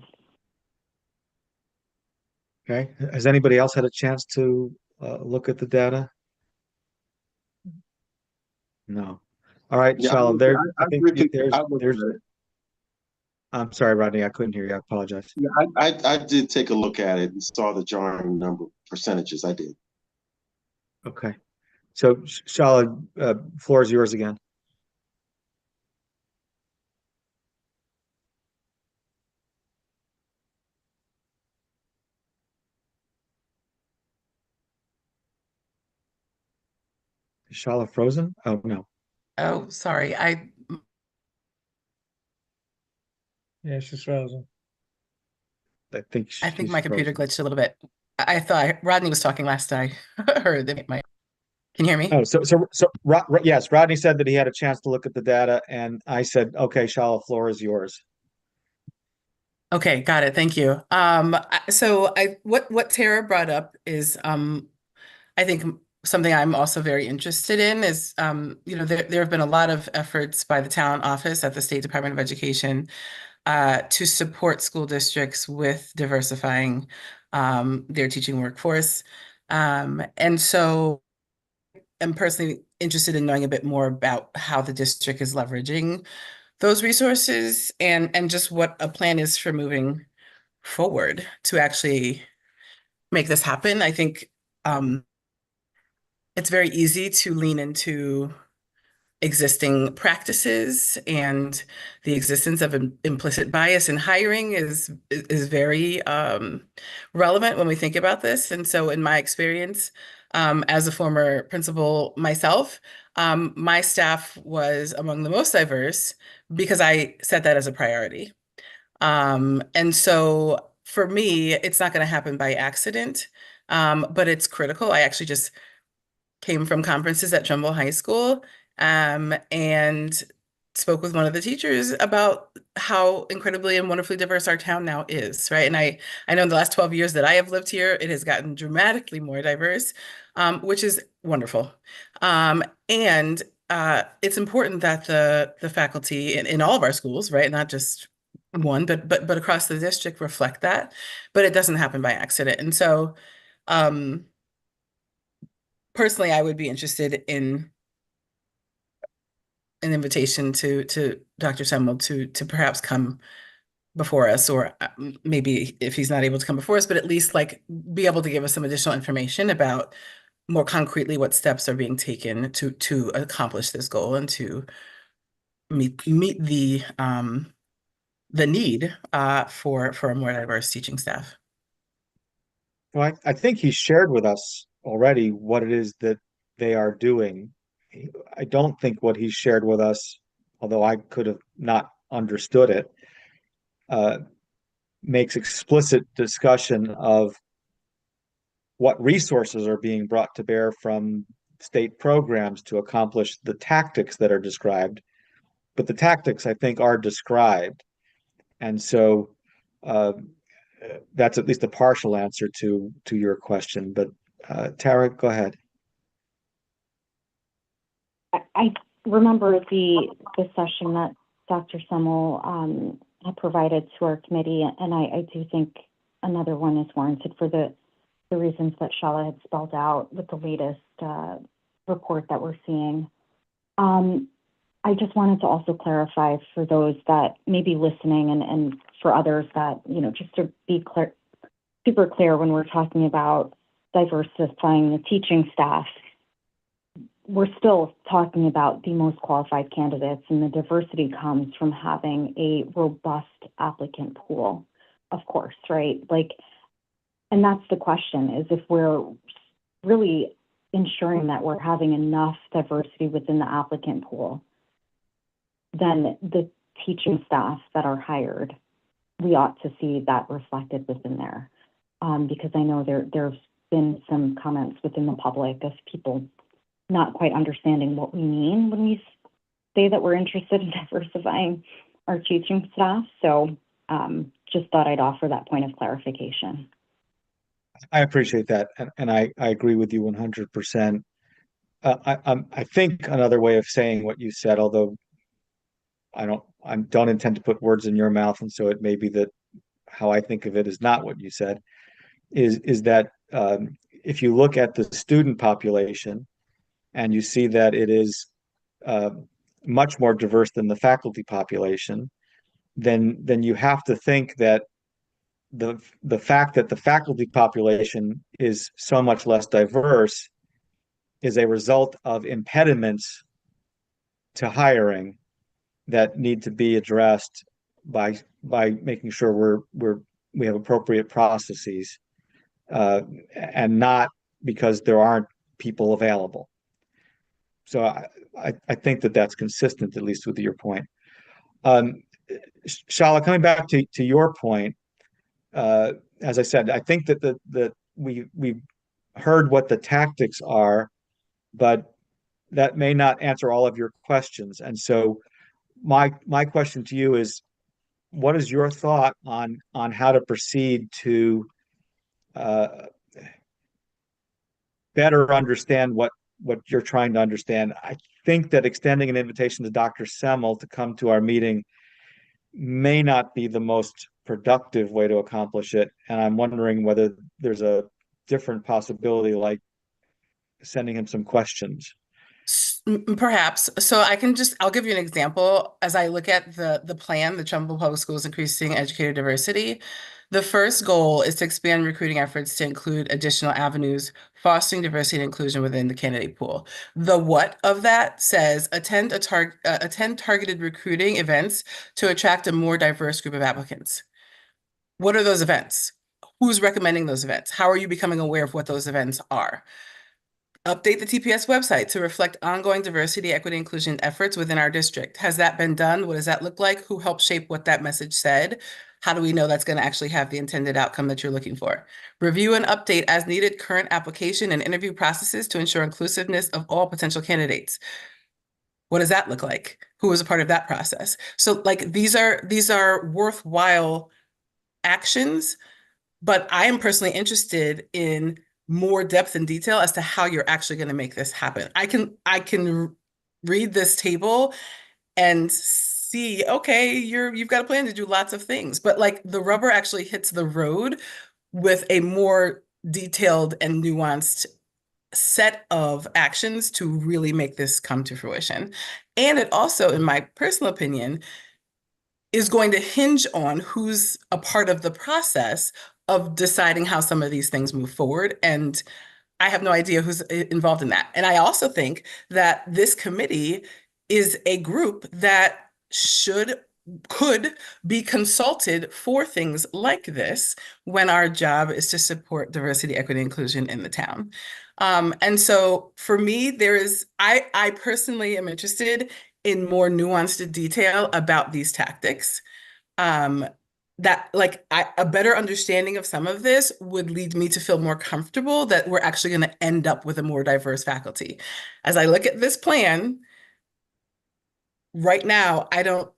Speaker 1: Okay. Has anybody else had a chance to look at the data? No. All right,
Speaker 4: Yeah,
Speaker 1: Shala, there, I think
Speaker 4: I looked at it.
Speaker 1: I'm sorry, Rodney, I couldn't hear you. I apologize.
Speaker 4: Yeah, I did take a look at it and saw the jarring number percentages. I did.
Speaker 1: Okay. So Shala, floor is yours again. Is Shala frozen? Oh, no.
Speaker 11: Oh, sorry.
Speaker 2: Yeah, she's frozen.
Speaker 1: I think
Speaker 11: I think
Speaker 1: she's
Speaker 11: my computer
Speaker 1: frozen.
Speaker 11: glitched a little bit. I thought Rodney was talking last. I heard that my. Can you hear me?
Speaker 1: Oh, yes, Rodney said that he had a chance to look at the data, and I said, okay, Shala, floor is yours.
Speaker 11: Okay, got it. Thank you. What Tara brought up is I think something I'm also very interested in is there have been a lot of efforts by the town office at the State Department of Education to support school districts with diversifying their teaching workforce. And so I'm personally interested in knowing a bit more about how the district is leveraging those resources and just what a plan is for moving forward to actually make this happen. I think it's very easy to lean into existing practices, and the existence of implicit bias in hiring is very relevant when we think about this. And so in my experience, as a former principal myself, my staff was among the most diverse because I set that as a priority. And so for me, it's not going to happen by accident, but it's critical. I actually just came from conferences at Trumbull High School and spoke with one of the teachers about how incredibly and wonderfully diverse our town now is, right? And I know in the last 12 years that I have lived here, it has gotten dramatically more diverse, which is wonderful. And it's important that the faculty in all of our schools, right, not just one, but across the district reflect that, but it doesn't happen by accident. And so personally, I would be interested in an invitation to Dr. Semmel to perhaps come before us, or maybe if he's not able to come before us, but at least like be able to give us some additional information about more concretely what steps are being taken to accomplish this goal and to meet the need for a more diverse teaching staff.
Speaker 1: Well, I think he shared with us already what it is that they are doing. I don't think what he shared with us, although I could have not understood it, makes explicit discussion of what resources are being brought to bear from state programs to accomplish the tactics that are described. But the tactics, I think, are described. And so that's at least a partial answer to your question. But Tara, go ahead.
Speaker 5: I remember the session that Dr. Semmel had provided to our committee, and I do think another one is warranted for the reasons that Shala had spelled out with the latest report that we're seeing. I just wanted to also clarify for those that may be listening and for others that, you know, just to be clear, super clear when we're talking about diversifying the teaching staff, we're still talking about the most qualified candidates, and the diversity comes from having a robust applicant pool, of course, right? Like, and that's the question, is if we're really ensuring that we're having enough diversity within the applicant pool, then the teaching staff that are hired, we ought to see that reflected within there. Because I know there's been some comments within the public of people not quite understanding what we mean when we say that we're interested in diversifying our teaching staff. So just thought I'd offer that point of clarification.
Speaker 1: I appreciate that, and I agree with you 100%. I think another way of saying what you said, although I don't intend to put words in your mouth, and so it may be that how I think of it is not what you said, is that if you look at the student population and you see that it is much more diverse than the faculty population, then you have to think that the fact that the faculty population is so much less diverse is a result of impediments to hiring that need to be addressed by making sure we have appropriate processes, and not because there aren't people available. So I think that that's consistent, at least with your point. Shala, coming back to your point, as I said, I think that we've heard what the tactics are, but that may not answer all of your questions. And so my question to you is, what is your thought on how to proceed to better understand what you're trying to understand? I think that extending an invitation to Dr. Semmel to come to our meeting may not be the most productive way to accomplish it. And I'm wondering whether there's a different possibility, like sending him some questions.
Speaker 11: Perhaps. So I'll give you an example. As I look at the plan, the Trumbull Public Schools Increasing Educator Diversity, the first goal is to expand recruiting efforts to include additional avenues, fostering diversity and inclusion within the candidate pool. The what of that says attend targeted recruiting events to attract a more diverse group of applicants. What are those events? Who's recommending those events? How are you becoming aware of what those events are? Update the TPS website to reflect ongoing diversity, equity, inclusion efforts within our district. Has that been done? What does that look like? Who helped shape what that message said? How do we know that's going to actually have the intended outcome that you're looking for? Review and update as needed current application and interview processes to ensure inclusiveness of all potential candidates. What does that look like? Who was a part of that process? So like these are worthwhile actions, but I am personally interested in more depth and detail as to how you're actually going to make this happen. I can read this table and see, okay, you've got a plan to do lots of things, but like the rubber actually hits the road with a more detailed and nuanced set of actions to really make this come to fruition. And it also, in my personal opinion, is going to hinge on who's a part of the process of deciding how some of these things move forward. And I have no idea who's involved in that. And I also think that this committee is a group that could be consulted for things like this when our job is to support diversity, equity, inclusion in the town. And so for me, I personally am interested in more nuanced detail about these tactics. That like a better understanding of some of this would lead me to feel more comfortable that we're actually going to end up with a more diverse faculty. As I look at this plan, right now,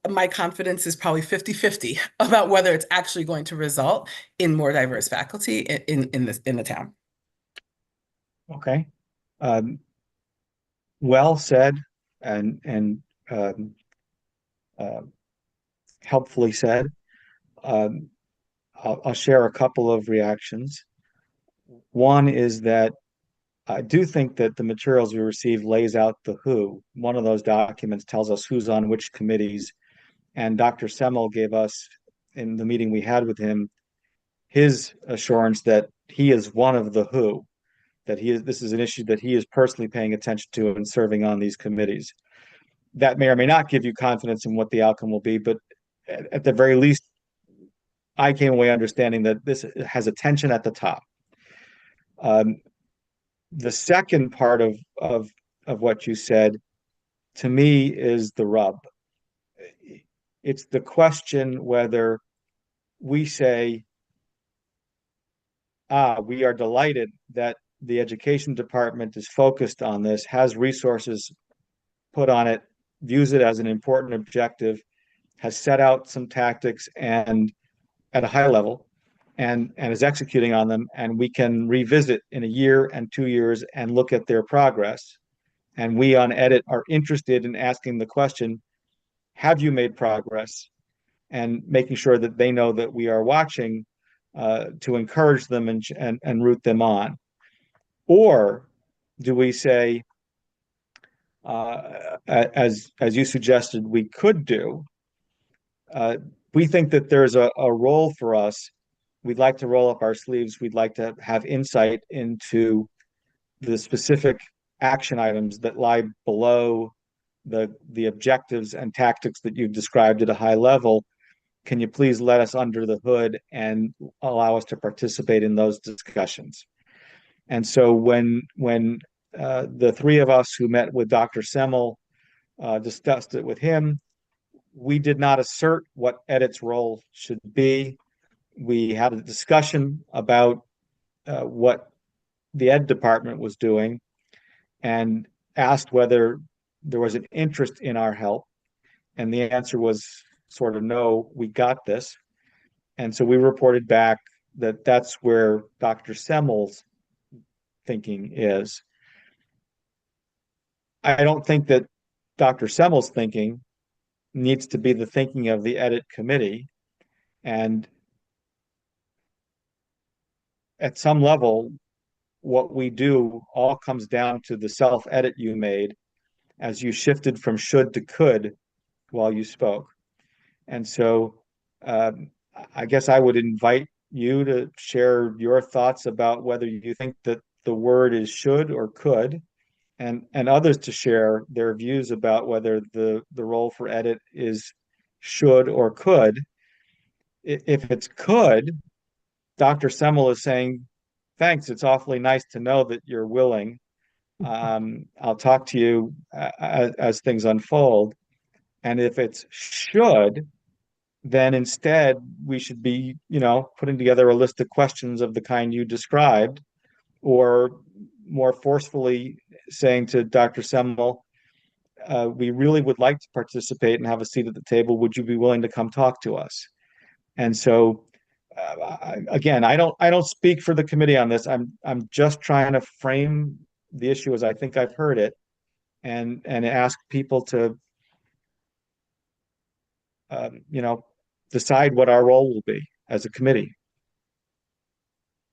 Speaker 11: my confidence is probably 50-50 about whether it's actually going to result in more diverse faculty in the town.
Speaker 1: Okay. Well said and helpfully said. I'll share a couple of reactions. One is that I do think that the materials we received lays out the who. One of those documents tells us who's on which committees. And Dr. Semmel gave us, in the meeting we had with him, his assurance that he is one of the who, that this is an issue that he is personally paying attention to and serving on these committees. That may or may not give you confidence in what the outcome will be, but at the very least, I came away understanding that this has attention at the top. The second part of what you said, to me, is the rub. It's the question whether we say, we are delighted that the education department is focused on this, has resources put on it, views it as an important objective, has set out some tactics and at a high level and is executing on them, and we can revisit in a year and 2 years and look at their progress. And we on EDIT are interested in asking the question, have you made progress? And making sure that they know that we are watching to encourage them and root them on. Or do we say, as you suggested we could do, we think that there's a role for us. We'd like to roll up our sleeves. We'd like to have insight into the specific action items that lie below the objectives and tactics that you've described at a high level. Can you please let us under the hood and allow us to participate in those discussions? And so when the three of us who met with Dr. Semmel discussed it with him, we did not assert what EDIT's role should be. We had a discussion about what the ed department was doing and asked whether there was an interest in our help. And the answer was sort of, no, we got this. And so we reported back that that's where Dr. Semmel's thinking is. I don't think that Dr. Semmel's thinking needs to be the thinking of the EDIT committee. And at some level, what we do all comes down to the self-edit you made as you shifted from should to could while you spoke. And so I guess I would invite you to share your thoughts about whether you think that the word is should or could, and others to share their views about whether the role for EDIT is should or could. If it's could, Dr. Semmel is saying, thanks, it's awfully nice to know that you're willing. I'll talk to you as things unfold. And if it's should, then instead we should be, putting together a list of questions of the kind you described, or more forcefully saying to Dr. Semmel, we really would like to participate and have a seat at the table. Would you be willing to come talk to us? And so, again, I don't speak for the committee on this. I'm just trying to frame the issue as I think I've heard it, and ask people to, decide what our role will be as a committee.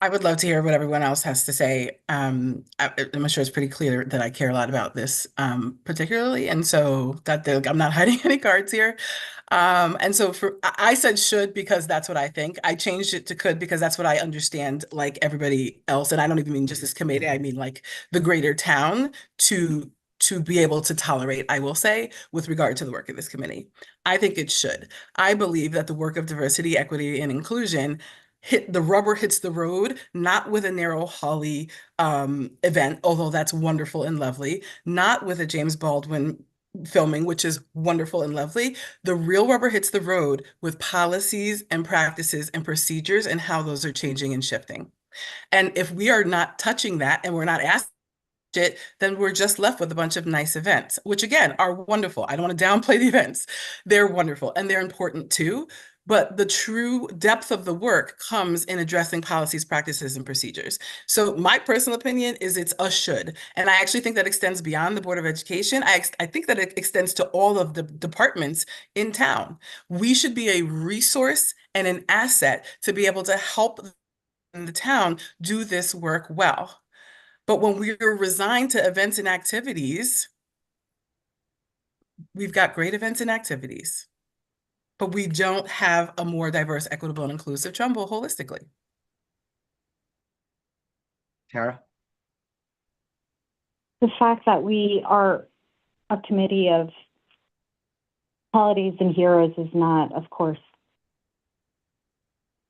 Speaker 11: I would love to hear what everyone else has to say. I'm sure it's pretty clear that I care a lot about this, particularly, and so that I'm not hiding any cards here. And so I said should because that's what I think. I changed it to could because that's what I understand, like everybody else, and I don't even mean just this committee. I mean like the greater town to be able to tolerate, I will say, with regard to the work of this committee. I think it should. I believe that the work of diversity, equity, and inclusion the rubber hits the road, not with a Narrow Holly event, although that's wonderful and lovely, not with a James Baldwin filming, which is wonderful and lovely. The real rubber hits the road with policies and practices and procedures and how those are changing and shifting. And if we are not touching that and we're not asking it, then we're just left with a bunch of nice events, which again are wonderful. I don't want to downplay the events. They're wonderful and they're important too. But the true depth of the work comes in addressing policies, practices, and procedures. So my personal opinion is it's a should. And I actually think that extends beyond the Board of Education. I think that it extends to all of the departments in town. We should be a resource and an asset to be able to help the town do this work well. But when we're resigned to events and activities, we've got great events and activities, but we don't have a more diverse, equitable, and inclusive Trumbull holistically.
Speaker 1: Tara?
Speaker 5: The fact that we are a committee of holidays and heroes is not, of course,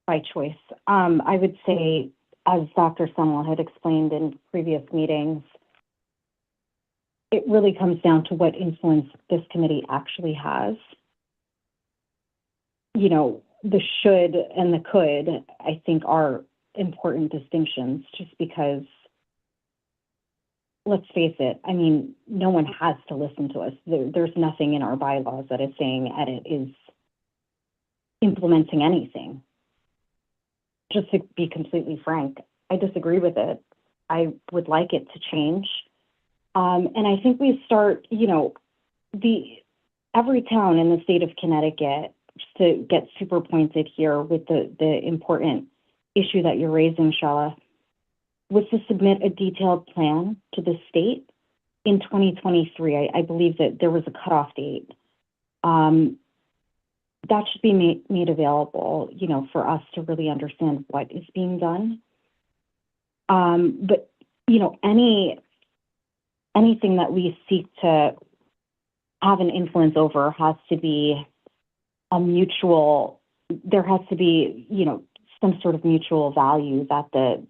Speaker 5: by choice. I would say, as Dr. Sumwell had explained in previous meetings, it really comes down to what influence this committee actually has. You know, the should and the could, I think, are important distinctions, just because, let's face it, I mean, no one has to listen to us. There's nothing in our bylaws that is saying edit is implementing anything. Just to be completely frank, I disagree with it. I would like it to change. And I think we start, you know, every town in the state of Connecticut, just to get super pointed here with the important issue that you're raising, Shala, was to submit a detailed plan to the state in 2023. I believe that there was a cutoff date. That should be made available, you know, for us to really understand what is being done. But, you know, anything that we seek to have an influence over has to be a mutual, there has to be, you know, some sort of mutual value that the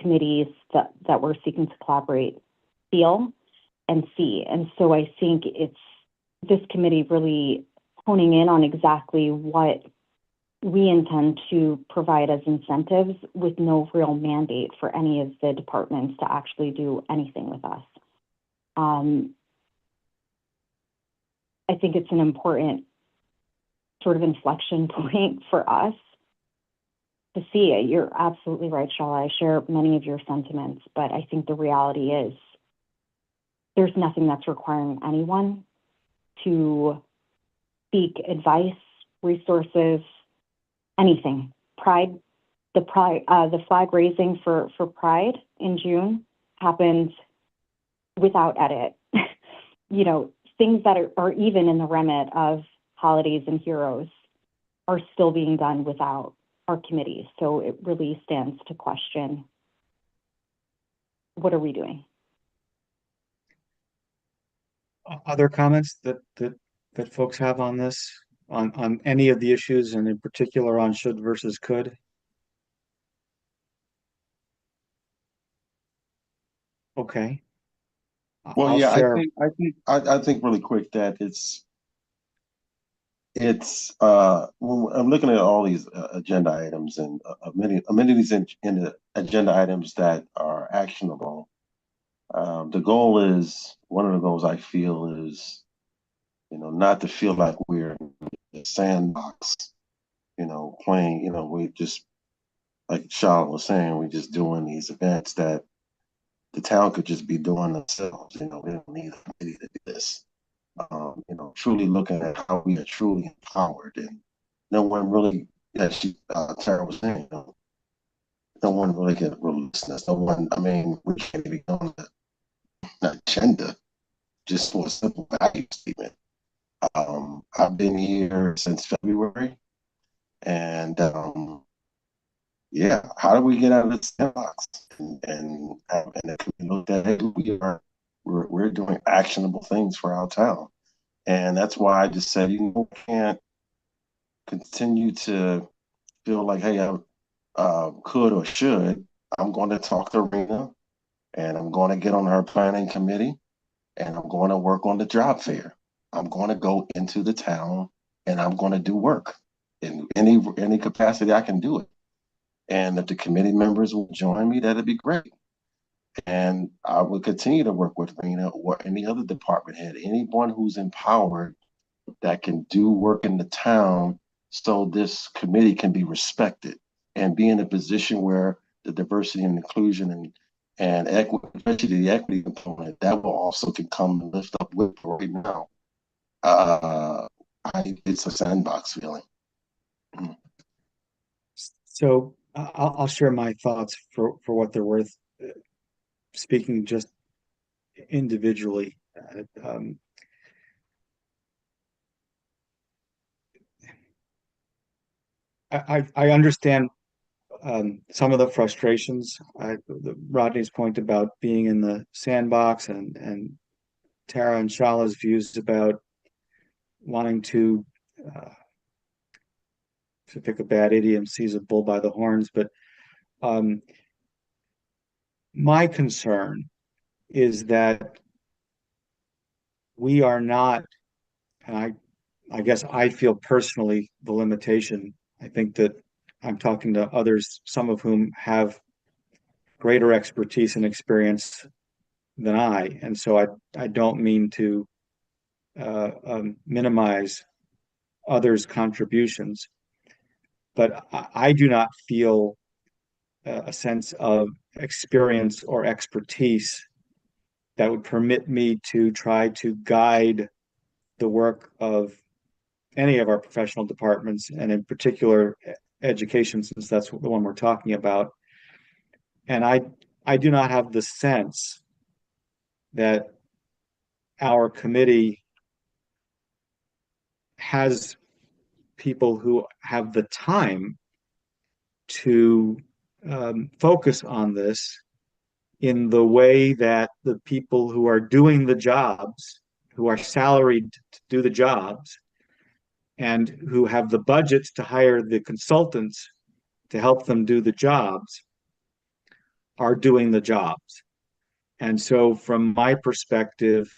Speaker 5: committees that we're seeking to collaborate feel and see. And so I think it's this committee really honing in on exactly what we intend to provide as incentives, with no real mandate for any of the departments to actually do anything with us. I think it's an important sort of inflection point for us to see it. You're absolutely right, Shala. I share many of your sentiments, but I think the reality is there's nothing that's requiring anyone to seek advice, resources, anything. The flag raising for Pride in June happened without edit. You know, things that are even in the remit of holidays and heroes are still being done without our committee. So it really stands to question, what are we doing?
Speaker 1: Other comments that folks have on this, on any of the issues, and in particular on should versus could? Okay.
Speaker 4: Well,
Speaker 1: I'll
Speaker 4: yeah,
Speaker 1: share.
Speaker 4: I think really quick that it's when I'm looking at all these agenda items and amenities in the agenda items that are actionable. The goal is, one of the goals I feel is, you know, not to feel like we're in a sandbox, you know, playing, you know, we just, like Charlotte was saying, we're just doing these events that the town could just be doing themselves. You know, we don't need a committee to do this. You know, truly looking at how we are truly empowered, and no one really, as Tara was saying, you know, no one really can release us. No one, I mean, we can't even go on an agenda just for a simple value statement. I've been here since February, and yeah, how do we get out of the sandbox and look at it? We're doing actionable things for our town, and that's why I just said, you know, can't continue to feel like, hey, I could or should. I'm going to talk to Rena, and I'm going to get on her planning committee, and I'm going to work on the job fair. I'm going to go into the town and I'm going to do work in any capacity I can do it. And if the committee members will join me, that'd be great. And I will continue to work with Rena or any other department head, anyone who's empowered that can do work in the town so this committee can be respected and be in a position where the diversity and inclusion and equity, especially the equity component, that will also can come and lift up with right now. It's a sandbox feeling.
Speaker 1: So I'll share my thoughts for what they're worth. Speaking just individually, I understand some of the frustrations. Rodney's point about being in the sandbox and Tara and Shala's views about wanting to pick a bad idiom, seize a bull by the horns. But my concern is that we are not, and I guess I feel personally the limitation. I think that I'm talking to others, some of whom have greater expertise and experience than I. And so I don't mean to minimize others' contributions, but I do not feel a sense of experience or expertise that would permit me to try to guide the work of any of our professional departments, and in particular education, since that's the one we're talking about. And I do not have the sense that our committee has people who have the time to focus on this in the way that the people who are doing the jobs, who are salaried to do the jobs, and who have the budgets to hire the consultants to help them do the jobs, are doing the jobs. And so from my perspective,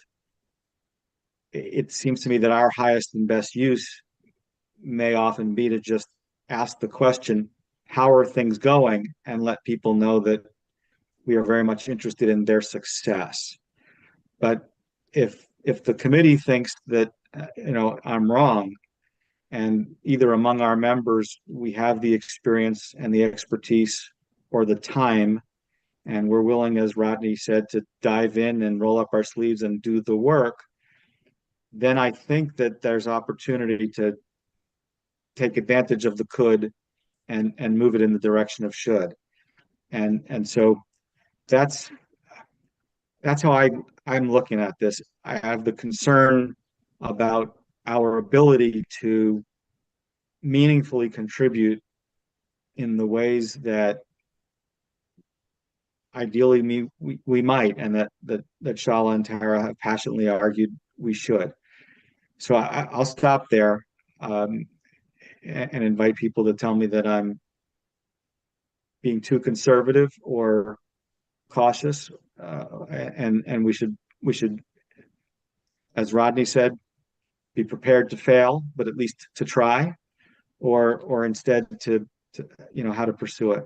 Speaker 1: it seems to me that our highest and best use may often be to just ask the question, how are things going? And let people know that we are very much interested in their success. But if the committee thinks that I'm wrong, and either among our members we have the experience and the expertise or the time, and we're willing, as Rodney said, to dive in and roll up our sleeves and do the work, then I think that there's opportunity to take advantage of the could and move it in the direction of should. And so that's how I'm looking at this. I have the concern about our ability to meaningfully contribute in the ways that ideally we might, and that Shala and Tara have passionately argued we should. So I'll stop there and invite people to tell me that I'm being too conservative or cautious, and we should, as Rodney said, be prepared to fail, but at least to try, or instead to how to pursue it.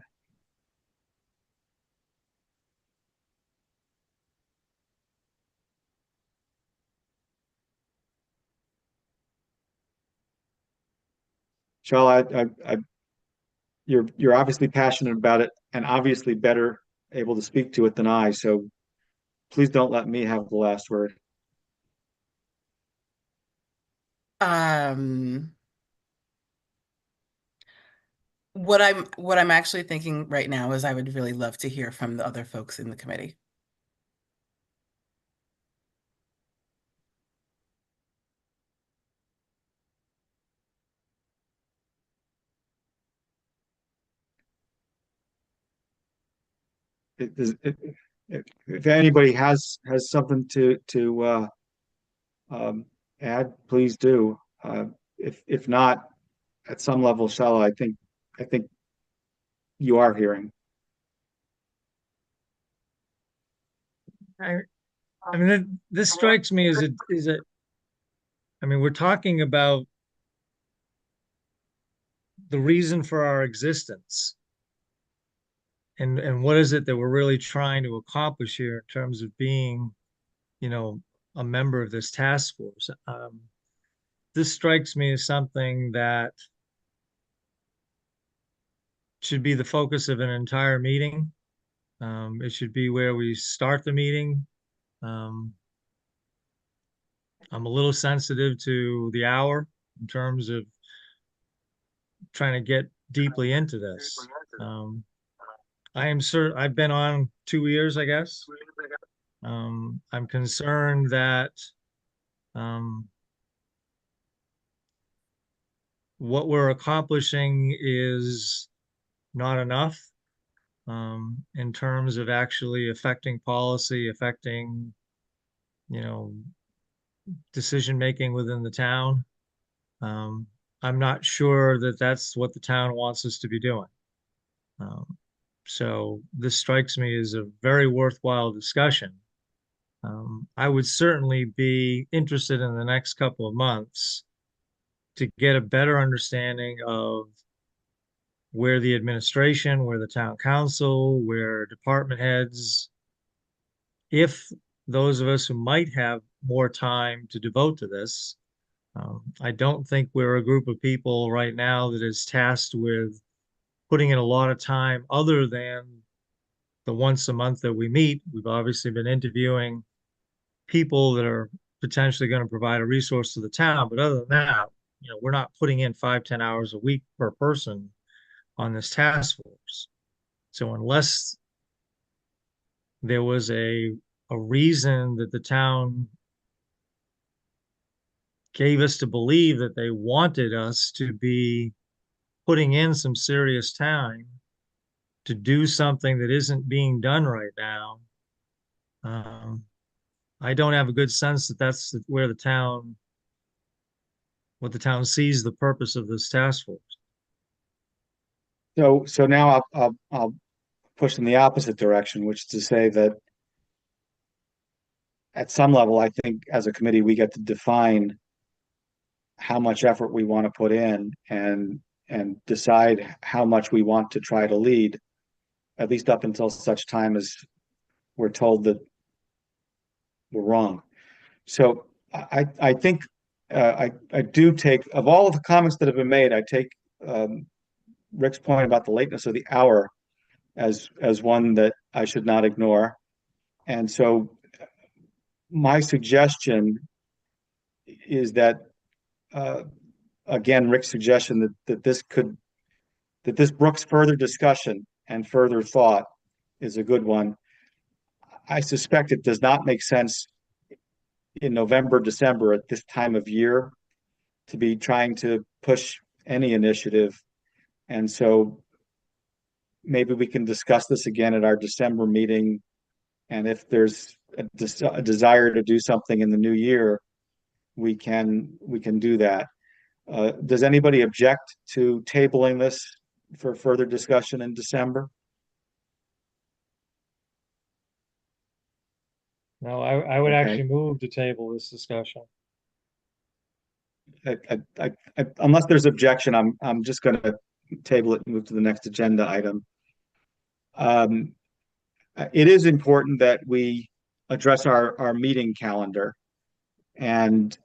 Speaker 1: Shala, you're obviously passionate about it and obviously better able to speak to it than I. So please don't let me have the last word.
Speaker 11: What I'm actually thinking right now is I would really love to hear from the other folks in the committee.
Speaker 1: If anybody has something to add, please do. If not, at some level, Shala, I think you are hearing.
Speaker 2: I mean, this strikes me as I mean, we're talking about the reason for our existence. And what is it that we're really trying to accomplish here in terms of being, a member of this task force? This strikes me as something that should be the focus of an entire meeting. It should be where we start the meeting. I'm a little sensitive to the hour in terms of trying to get deeply into this. I've been on 2 years, I guess. I'm concerned that what we're accomplishing is not enough in terms of actually affecting policy, affecting, decision making within the town. I'm not sure that that's what the town wants us to be doing. So this strikes me as a very worthwhile discussion. I would certainly be interested in the next couple of months to get a better understanding of where the administration, where the town council, where department heads, if those of us who might have more time to devote to this. I don't think we're a group of people right now that is tasked with putting in a lot of time other than the once a month that we meet. We've obviously been interviewing people that are potentially going to provide a resource to the town. But other than that, we're not putting in 5-10 hours a week per person on this task force. So unless there was a reason that the town gave us to believe that they wanted us to be putting in some serious time to do something that isn't being done right now, I don't have a good sense that that's where what the town sees the purpose of this task force.
Speaker 1: So now I'll push in the opposite direction, which is to say that at some level, I think as a committee, we get to define how much effort we want to put in and decide how much we want to try to lead, at least up until such time as we're told that we're wrong. So I think I do take, of all of the comments that have been made, I take Rick's point about the lateness of the hour as one that I should not ignore. And so my suggestion is that again, Rick's suggestion that this brooks further discussion and further thought is a good one. I suspect it does not make sense in November, December at this time of year to be trying to push any initiative. And so maybe we can discuss this again at our December meeting. And if there's a desire to do something in the new year, we can do that. Does anybody object to tabling this for further discussion in December?
Speaker 2: No, I would
Speaker 1: Okay.
Speaker 2: actually move to table this discussion.
Speaker 1: Unless there's objection, I'm just going to table it and move to the next agenda item. It is important that we address our meeting calendar, and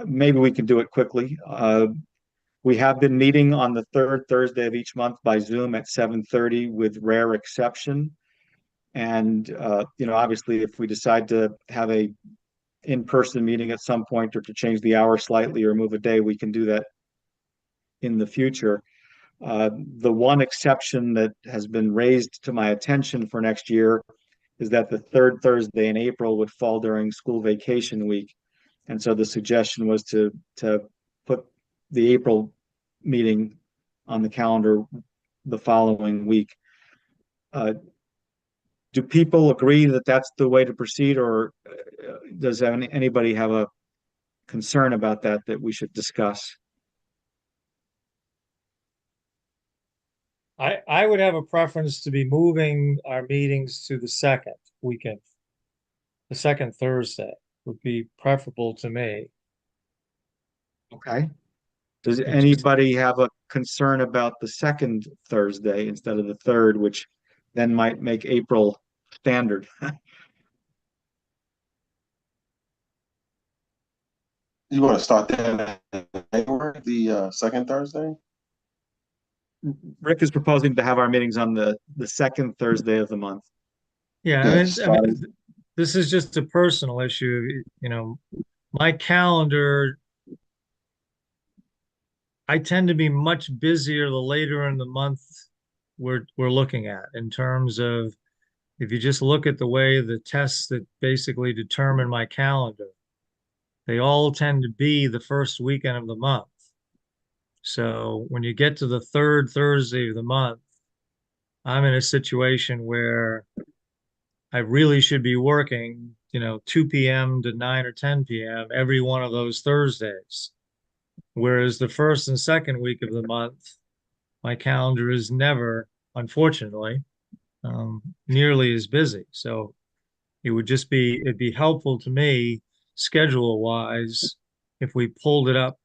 Speaker 1: maybe we can do it quickly. We have been meeting on the third Thursday of each month by Zoom at 7:30 with rare exception. And obviously, if we decide to have a in-person meeting at some point or to change the hour slightly or move a day, we can do that in the future. The one exception that has been raised to my attention for next year is that the third Thursday in April would fall during school vacation week. And so the suggestion was to put the April meeting on the calendar the following week. Do people agree that that's the way to proceed, or does anybody have a concern about that we should discuss?
Speaker 2: I would have a preference to be moving our meetings to the second. weekend. The second Thursday would be preferable to me.
Speaker 1: Okay. Does
Speaker 2: just-
Speaker 1: anybody have a concern about the second Thursday instead of the third, which then might make April standard?
Speaker 4: You want to start that in January, the second Thursday?
Speaker 1: Rick is proposing to have our meetings on the second Thursday of the month.
Speaker 2: Yeah,
Speaker 4: Yes,
Speaker 2: this is just a personal issue, you know, my calendar, I tend to be much busier the later in the month we're looking at in terms of, if you just look at the way the tests that basically determine my calendar, they all tend to be the first weekend of the month. So when you get to the third Thursday of the month, I'm in a situation where I really should be working, you know, 2 p.m. to 9 or 10 p.m. every one of those Thursdays. Whereas the first and second week of the month, my calendar is never, unfortunately, nearly as busy. So it'd be helpful to me schedule wise if we pulled it up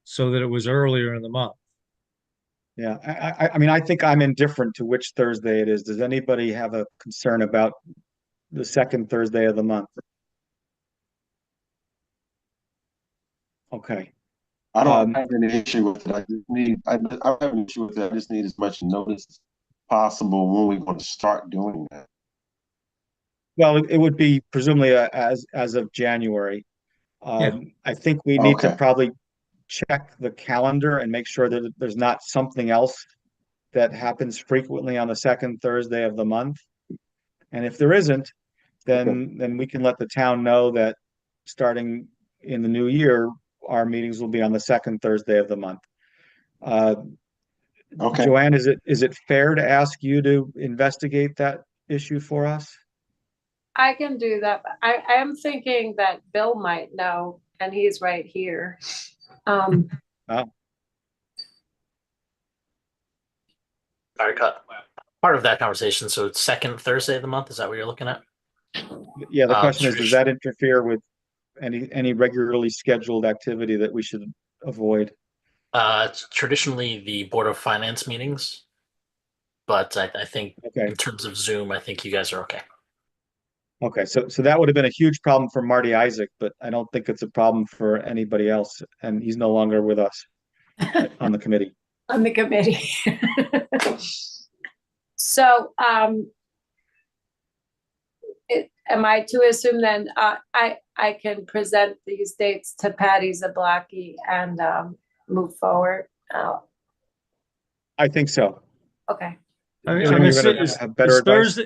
Speaker 2: so that it was earlier in the month.
Speaker 1: Yeah, I mean, I think I'm indifferent to which Thursday it is. Does anybody have a concern about the second Thursday of the month? Okay.
Speaker 4: I don't have any issue with it. I don't have an issue with it. I just need as much notice as possible when we want to start doing that.
Speaker 1: Well, it would be presumably as of January. I think we need to
Speaker 4: Okay.
Speaker 1: probably check the calendar and make sure that there's not something else that happens frequently on the second Thursday of the month. And if there isn't, then we can let the town know that starting in the new year, our meetings will be on the second Thursday of the month.
Speaker 4: Okay.
Speaker 1: Joanne, is it fair to ask you to investigate that issue for us?
Speaker 9: I can do that. But I am thinking that Bill might know, and he's right here.
Speaker 1: Oh,
Speaker 3: All right, cut. Part of that conversation. So it's second Thursday of the month. Is that what you're looking at?
Speaker 1: yeah, the question is, does
Speaker 3: Tradition-
Speaker 1: that interfere with any regularly scheduled activity that we should avoid?
Speaker 3: It's traditionally the Board of Finance meetings, but I think
Speaker 1: Okay.
Speaker 3: in terms of Zoom, I think you guys are okay.
Speaker 1: Okay, so that would have been a huge problem for Marty Isaac, but I don't think it's a problem for anybody else, and he's no longer with us on the committee.
Speaker 9: On the committee. So, am I to assume then, I can present these dates to Patty Zablocki and, move forward?
Speaker 1: I think so.
Speaker 9: Okay.
Speaker 2: I mean,
Speaker 1: Jim, you're gonna
Speaker 2: is
Speaker 1: have better advice?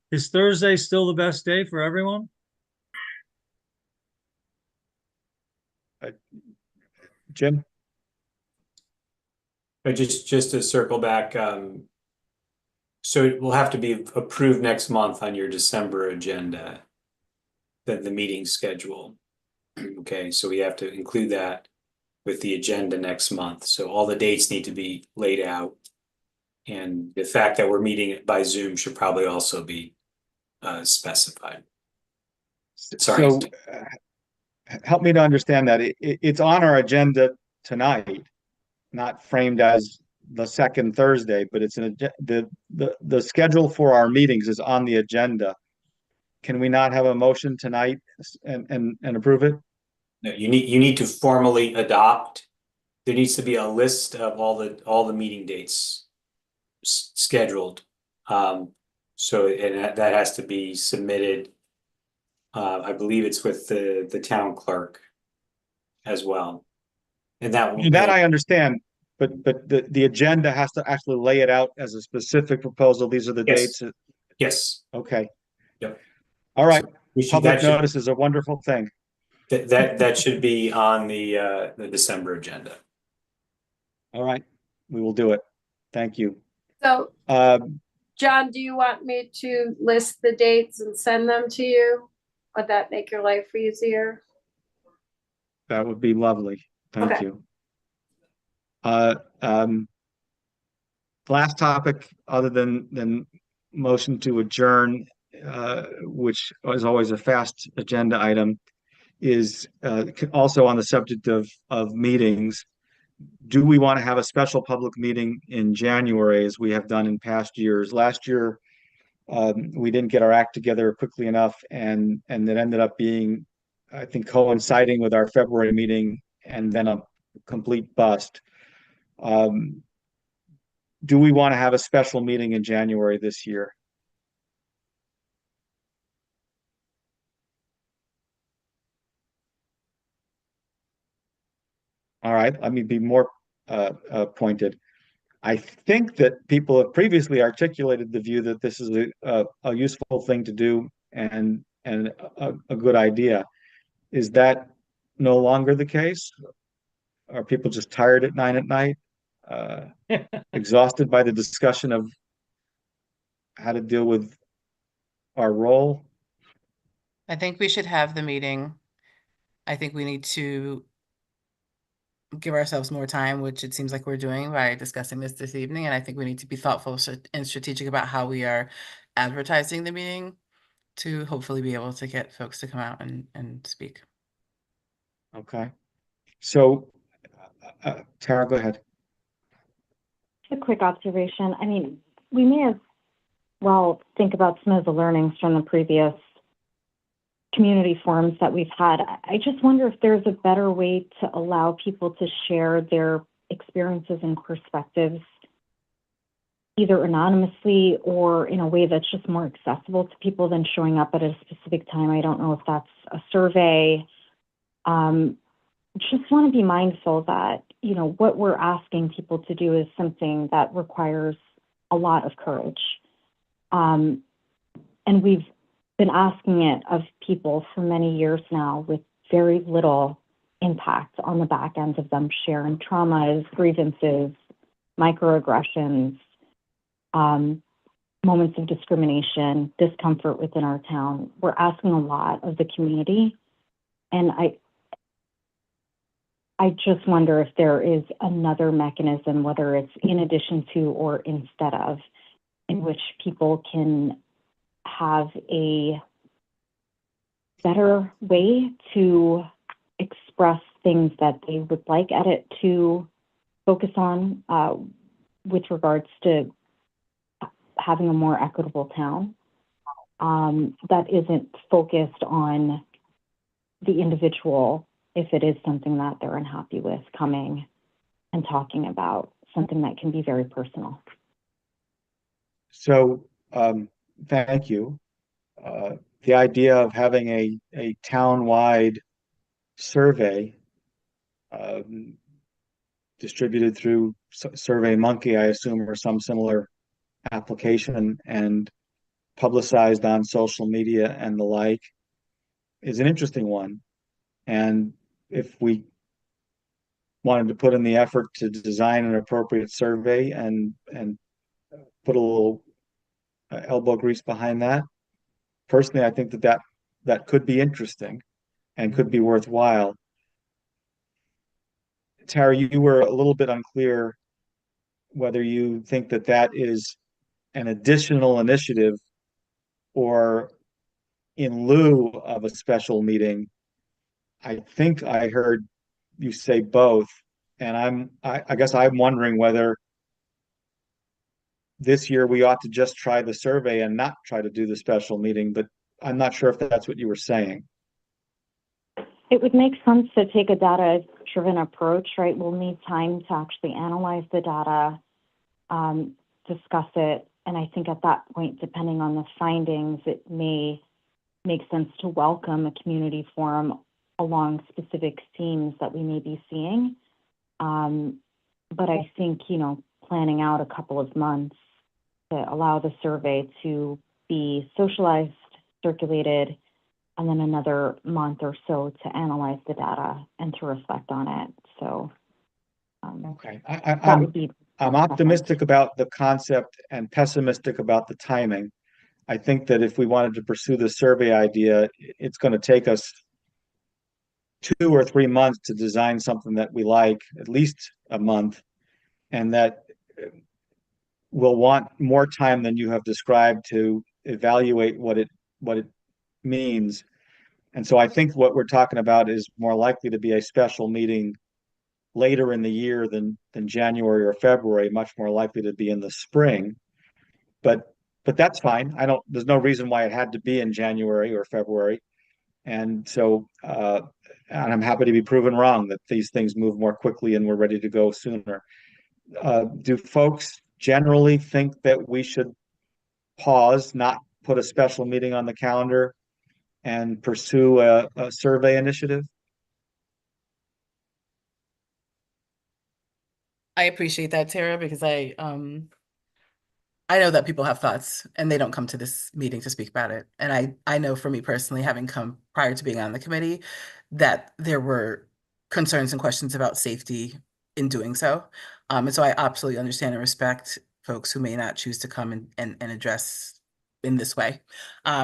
Speaker 2: Is Thursday still the best day for everyone?
Speaker 1: Jim?
Speaker 12: But just to circle back, so it will have to be approved next month on your December agenda, the meeting schedule. Okay, so we have to include that with the agenda next month. So all the dates need to be laid out. And the fact that we're meeting by Zoom should probably also be specified. Sorry.
Speaker 1: So help me to understand that it's on our agenda tonight, not framed as the second Thursday, but it's the schedule for our meetings is on the agenda. Can we not have a motion tonight and approve it?
Speaker 12: No, you need to formally adopt. There needs to be a list of all the meeting dates scheduled. So and that has to be submitted. I believe it's with the town clerk as well. And that
Speaker 1: I understand, but the agenda has to actually lay it out as a specific proposal. These are the
Speaker 12: Yes.
Speaker 1: dates.
Speaker 12: Yes.
Speaker 1: Okay.
Speaker 12: Yep.
Speaker 1: All right.
Speaker 12: So
Speaker 1: Public notice is a wonderful thing.
Speaker 12: that should be on the December agenda.
Speaker 1: All right. We will do it. Thank you.
Speaker 9: So,
Speaker 1: Um,
Speaker 9: John, do you want me to list the dates and send them to you? Would that make your life easier?
Speaker 1: That would be lovely. Thank
Speaker 9: Okay.
Speaker 1: you. Last topic, other than motion to adjourn, which is always a fast agenda item, is also on the subject of meetings. Do we want to have a special public meeting in January as we have done in past years? Last year, we didn't get our act together quickly enough, and it ended up being, I think, coinciding with our February meeting, and then a complete bust. Do we want to have a special meeting in January this year? All right, let me be more pointed. I think that people have previously articulated the view that this is a useful thing to do and a good idea. Is that no longer the case? Are people just tired at 9 at night? Exhausted by the discussion of how to deal with our role?
Speaker 11: I think we should have the meeting. I think we need to give ourselves more time, which it seems like we're doing by discussing this evening. And I think we need to be thoughtful and strategic about how we are advertising the meeting to hopefully be able to get folks to come out and speak.
Speaker 1: Okay. So, Tara, go ahead.
Speaker 5: A quick observation. I mean, we may as well think about some of the learnings from the previous community forums that we've had. I just wonder if there's a better way to allow people to share their experiences and perspectives, either anonymously or in a way that's just more accessible to people than showing up at a specific time. I don't know if that's a survey. Just want to be mindful that, you know, what we're asking people to do is something that requires a lot of courage. And we've been asking it of people for many years now with very little impact on the back end of them sharing traumas, grievances, microaggressions, moments of discrimination, discomfort within our town. We're asking a lot of the community. And I just wonder if there is another mechanism, whether it's in addition to or instead of, in which people can have a better way to express things that they would like Edit to focus on with regards to having a more equitable town that isn't focused on the individual if it is something that they're unhappy with coming and talking about, something that can be very personal.
Speaker 1: So, thank you. The idea of having a town-wide survey distributed through SurveyMonkey, I assume, or some similar application and publicized on social media and the like, is an interesting one. And if we wanted to put in the effort to design an appropriate survey and put a little elbow grease behind that, personally, I think that could be interesting and could be worthwhile. Tara, you were a little bit unclear whether you think that is an additional initiative or in lieu of a special meeting. I think I heard you say both, and I guess I'm wondering whether this year we ought to just try the survey and not try to do the special meeting, but I'm not sure if that's what you were saying.
Speaker 5: It would make sense to take a data-driven approach, right? We'll need time to actually analyze the data, discuss it, and I think at that point, depending on the findings, it may make sense to welcome a community forum along specific themes that we may be seeing. But I think, you know, planning out a couple of months to allow the survey to be socialized, circulated, and then another month or so to analyze the data and to reflect on it. So,
Speaker 1: okay, I'm optimistic about the concept and pessimistic about the timing. I think that if we wanted to pursue the survey idea, it's going to take us 2 or 3 months to design something that we like, at least a month, and that we'll want more time than you have described to evaluate what it means. And so I think what we're talking about is more likely to be a special meeting later in the year than January or February, much more likely to be in the spring. But that's fine. There's no reason why it had to be in January or February. And so and I'm happy to be proven wrong that these things move more quickly and we're ready to go sooner. Do folks generally think that we should pause, not put a special meeting on the calendar, and pursue a survey initiative?
Speaker 11: I appreciate that, Tara, because I know that people have thoughts and they don't come to this meeting to speak about it. And I know for me personally, having come prior to being on the committee, that there were concerns and questions about safety in doing so. And so I absolutely understand and respect folks who may not choose to come and address in this way.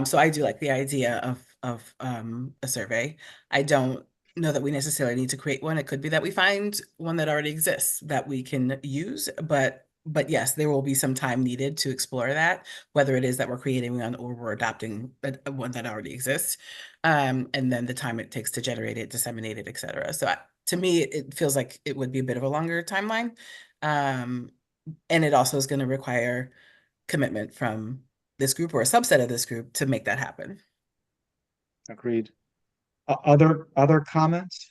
Speaker 11: So I do like the idea of a survey. I don't know that we necessarily need to create one. It could be that we find one that already exists that we can use, but yes, there will be some time needed to explore that, whether it is that we're creating one or we're adopting one that already exists, and then the time it takes to generate it, disseminate it, et cetera. So to me, it feels like it would be a bit of a longer timeline, and it also is going to require commitment from this group or a subset of this group to make that happen.
Speaker 1: Agreed. Other comments?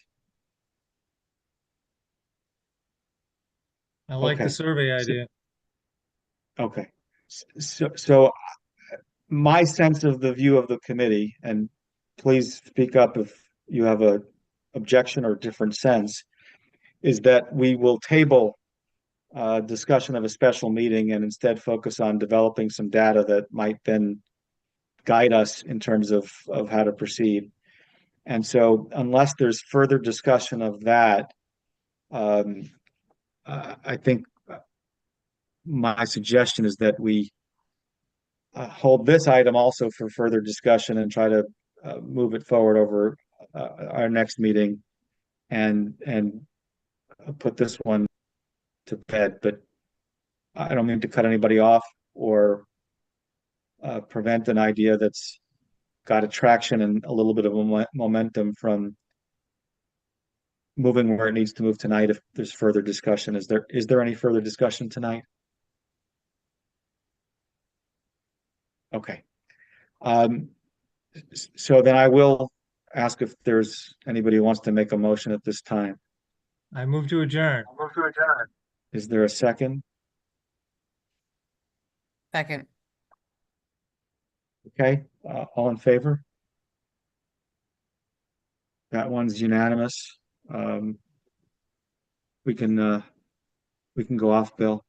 Speaker 2: I like
Speaker 1: Okay.
Speaker 2: the survey idea.
Speaker 1: Okay. So my sense of the view of the committee, and please speak up if you have a objection or different sense, is that we will table discussion of a special meeting and instead focus on developing some data that might then guide us in terms of how to proceed. And so unless there's further discussion of that, I think my suggestion is that we hold this item also for further discussion and try to move it forward over our next meeting and put this one to bed. But I don't mean to cut anybody off or prevent an idea that's got attraction and a little bit of momentum from moving where it needs to move tonight if there's further discussion. Is there any further discussion tonight? Okay. So then I will ask if there's anybody who wants to make a motion at this time.
Speaker 2: I move to adjourn.
Speaker 1: Is there a second?
Speaker 11: Second.
Speaker 1: Okay, all in favor? That one's unanimous. We can go off, Bill.